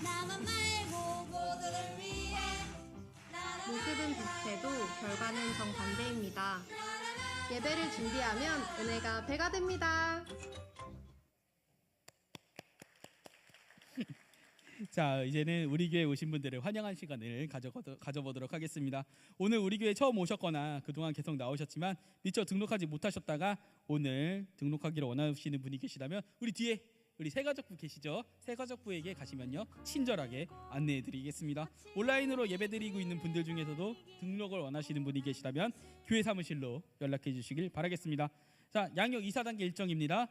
Speaker 7: 나만 말고 모두를 위해.
Speaker 8: 모습은 비슷해도 결과는 정반대입니다. 예배를 준비하면 은혜가 배가 됩니다.
Speaker 5: 자, 이제는 우리 교회 오신 분들을 환영한 시간을 가져보도록 하겠습니다. 오늘 우리 교회 처음 오셨거나 그동안 계속 나오셨지만 미처 등록하지 못하셨다가 오늘 등록하기를 원하시는 분이 계시다면 우리 뒤에 우리 새가족부 계시죠? 새가족부에게 가시면요 친절하게 안내해드리겠습니다. 온라인으로 예배드리고 있는 분들 중에서도 등록을 원하시는 분이 계시다면 교회 사무실로 연락해 주시길 바라겠습니다. 자, 양육 2사단계 일정입니다.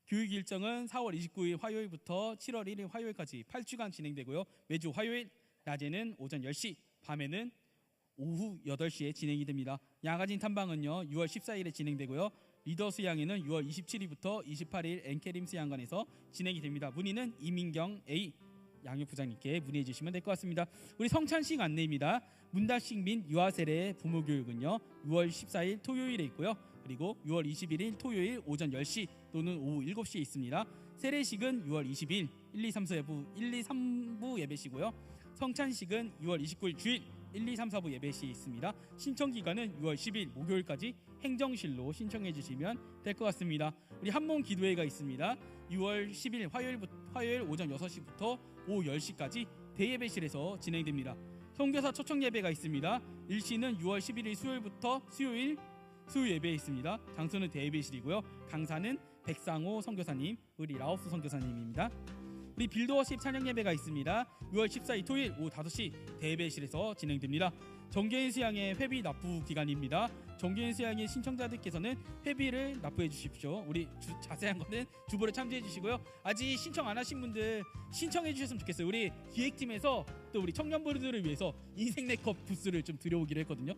Speaker 5: 교육 일정은 4월 29일 화요일부터 7월 1일 화요일까지 8주간 진행되고요. 매주 화요일 낮에는 오전 10시, 밤에는 오후 8시에 진행이 됩니다. 야가진 탐방은요 6월 14일에 진행되고요. 리더 수양회는 6월 27일부터 28일 엔케림 수양관에서 진행이 됩니다. 문의는 이민경 A 양육부장님께 문의해 주시면 될 것 같습니다. 우리 성찬식 안내입니다. 문답식 및 유아세례 부모교육은요 6월 14일 토요일에 있고요. 그리고 6월 21일 토요일 오전 10시 또는 오후 7시에 있습니다. 세례식은 6월 20일 1, 2, 3부 예배시고요. 성찬식은 6월 29일 주일 1, 2, 3, 4부 예배시에 있습니다. 신청 기간은 6월 10일 목요일까지 행정실로 신청해 주시면 될 것 같습니다. 우리 한몸 기도회가 있습니다. 6월 10일 화요일 오전 6시부터 오후 10시까지 대예배실에서 진행됩니다. 선교사 초청 예배가 있습니다. 일시는 6월 11일 수요일부터 수요일 예배에 있습니다. 장소는 대예배실이고요. 강사는 백상호 선교사님, 우리 라오스 선교사님입니다. 우리 빌드워십 찬양 예배가 있습니다. 6월 14일 토요일 오후 5시 대예배실에서 진행됩니다. 정교인 수양의 회비 납부 기간입니다. 정교인 수양의 신청자들께서는 회비를 납부해 주십시오. 우리 자세한 거는 주보를 참조해 주시고요. 아직 신청 안 하신 분들 신청해 주셨으면 좋겠어요. 우리 기획팀에서 또 우리 청년부들을 위해서 인생 네컷 부스를 좀 들여오기로 했거든요.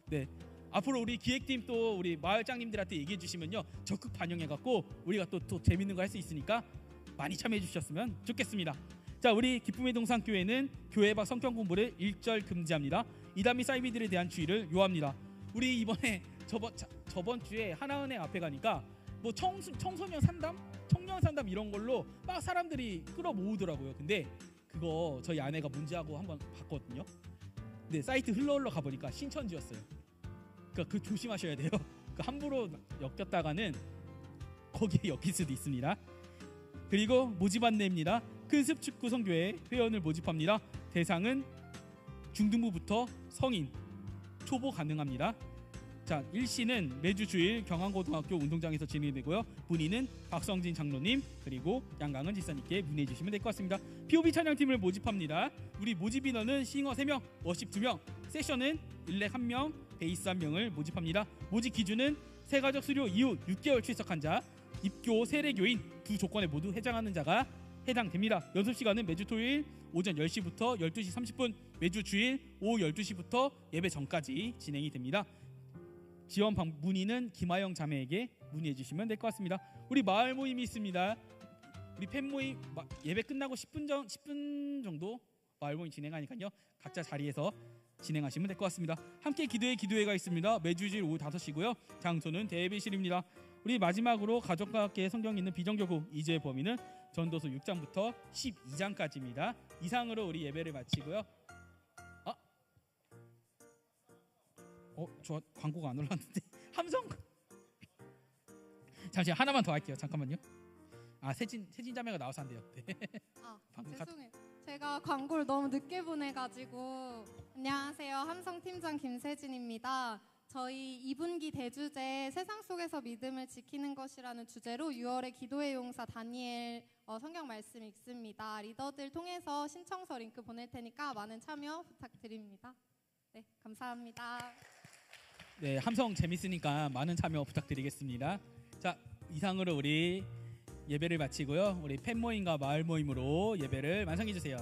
Speaker 5: 네, 앞으로 우리 기획팀 또 우리 마을장님들한테 얘기해 주시면요 적극 반영해갖고 우리가 또 재밌는 거 할 수 있으니까 많이 참여해 주셨으면 좋겠습니다. 자, 우리 기쁨의 동산교회는 교회 밖 성경 공부를 일절 금지합니다. 이단 및 사이비들에 대한 주의를 요합니다. 우리 이번에 저번 주에 하나은행 앞에 가니까 뭐 청소년 상담, 청년 상담 이런 걸로 막 사람들이 끌어모으더라고요. 근데 그거 저희 아내가 문제하고 한번 봤거든요. 근데 사이트 흘러 가보니까 신천지였어요. 그러니까 그 조심하셔야 돼요. 그 함부로 엮였다가는 거기에 엮일 수도 있습니다. 그리고 모집 안내입니다. 큰습 축구 성교회 회원을 모집합니다. 대상은 중등부부터 성인, 초보 가능합니다. 자, 일시는 매주 주일 경안고등학교 운동장에서 진행되고요. 문의는 박성진 장로님 그리고 양강은 지사님께 문의해 주시면 될 것 같습니다. POB 찬양팀을 모집합니다. 우리 모집 인원은 싱어 3명, 워십 2명, 세션은 일렉 1명, 베이스 1명을 모집합니다. 모집 기준은 새가족 수료 이후 6개월 출석한 자, 입교 세례교인 두 조건에 모두 해당하는 자가 해당됩니다. 연습 시간은 매주 토요일 오전 10시부터 12시 30분, 매주 주일 오후 12시부터 예배 전까지 진행이 됩니다. 지원 문의는 김하영 자매에게 문의해 주시면 될 것 같습니다. 우리 마을 모임이 있습니다. 우리 팬 모임 예배 끝나고 10분 정도 마을 모임 진행하니까요. 각자 자리에서 진행하시면 될 것 같습니다. 함께 기도회가 있습니다. 매주 주일 오후 5시고요. 장소는 대예배실입니다. 우리 마지막으로 가족과 함께 성경 읽는 비정규고 2주의 범위는 전도서 6장부터 12장까지입니다. 이상으로 우리 예배를 마치고요. 저 광고가 안 올랐는데 함성 잠시 하나만 더 할게요. 잠깐만요. 세진 자매가 나와서 한대요. 네.
Speaker 8: 아,
Speaker 5: 방금
Speaker 8: 죄송해요. 제가 광고를 너무 늦게 보내가지고. 안녕하세요. 함성팀장 김세진입니다. 저희 2분기 대주제 세상 속에서 믿음을 지키는 것이라는 주제로 6월에 기도의 용사 다니엘 성경 말씀 읽습니다. 리더들 통해서 신청서 링크 보낼 테니까 많은 참여 부탁드립니다. 네, 감사합니다.
Speaker 5: 네, 함성 재밌으니까 많은 참여 부탁드리겠습니다. 자, 이상으로 우리 예배를 마치고요. 우리 팬 모임과 마을 모임으로 예배를 완성해 주세요.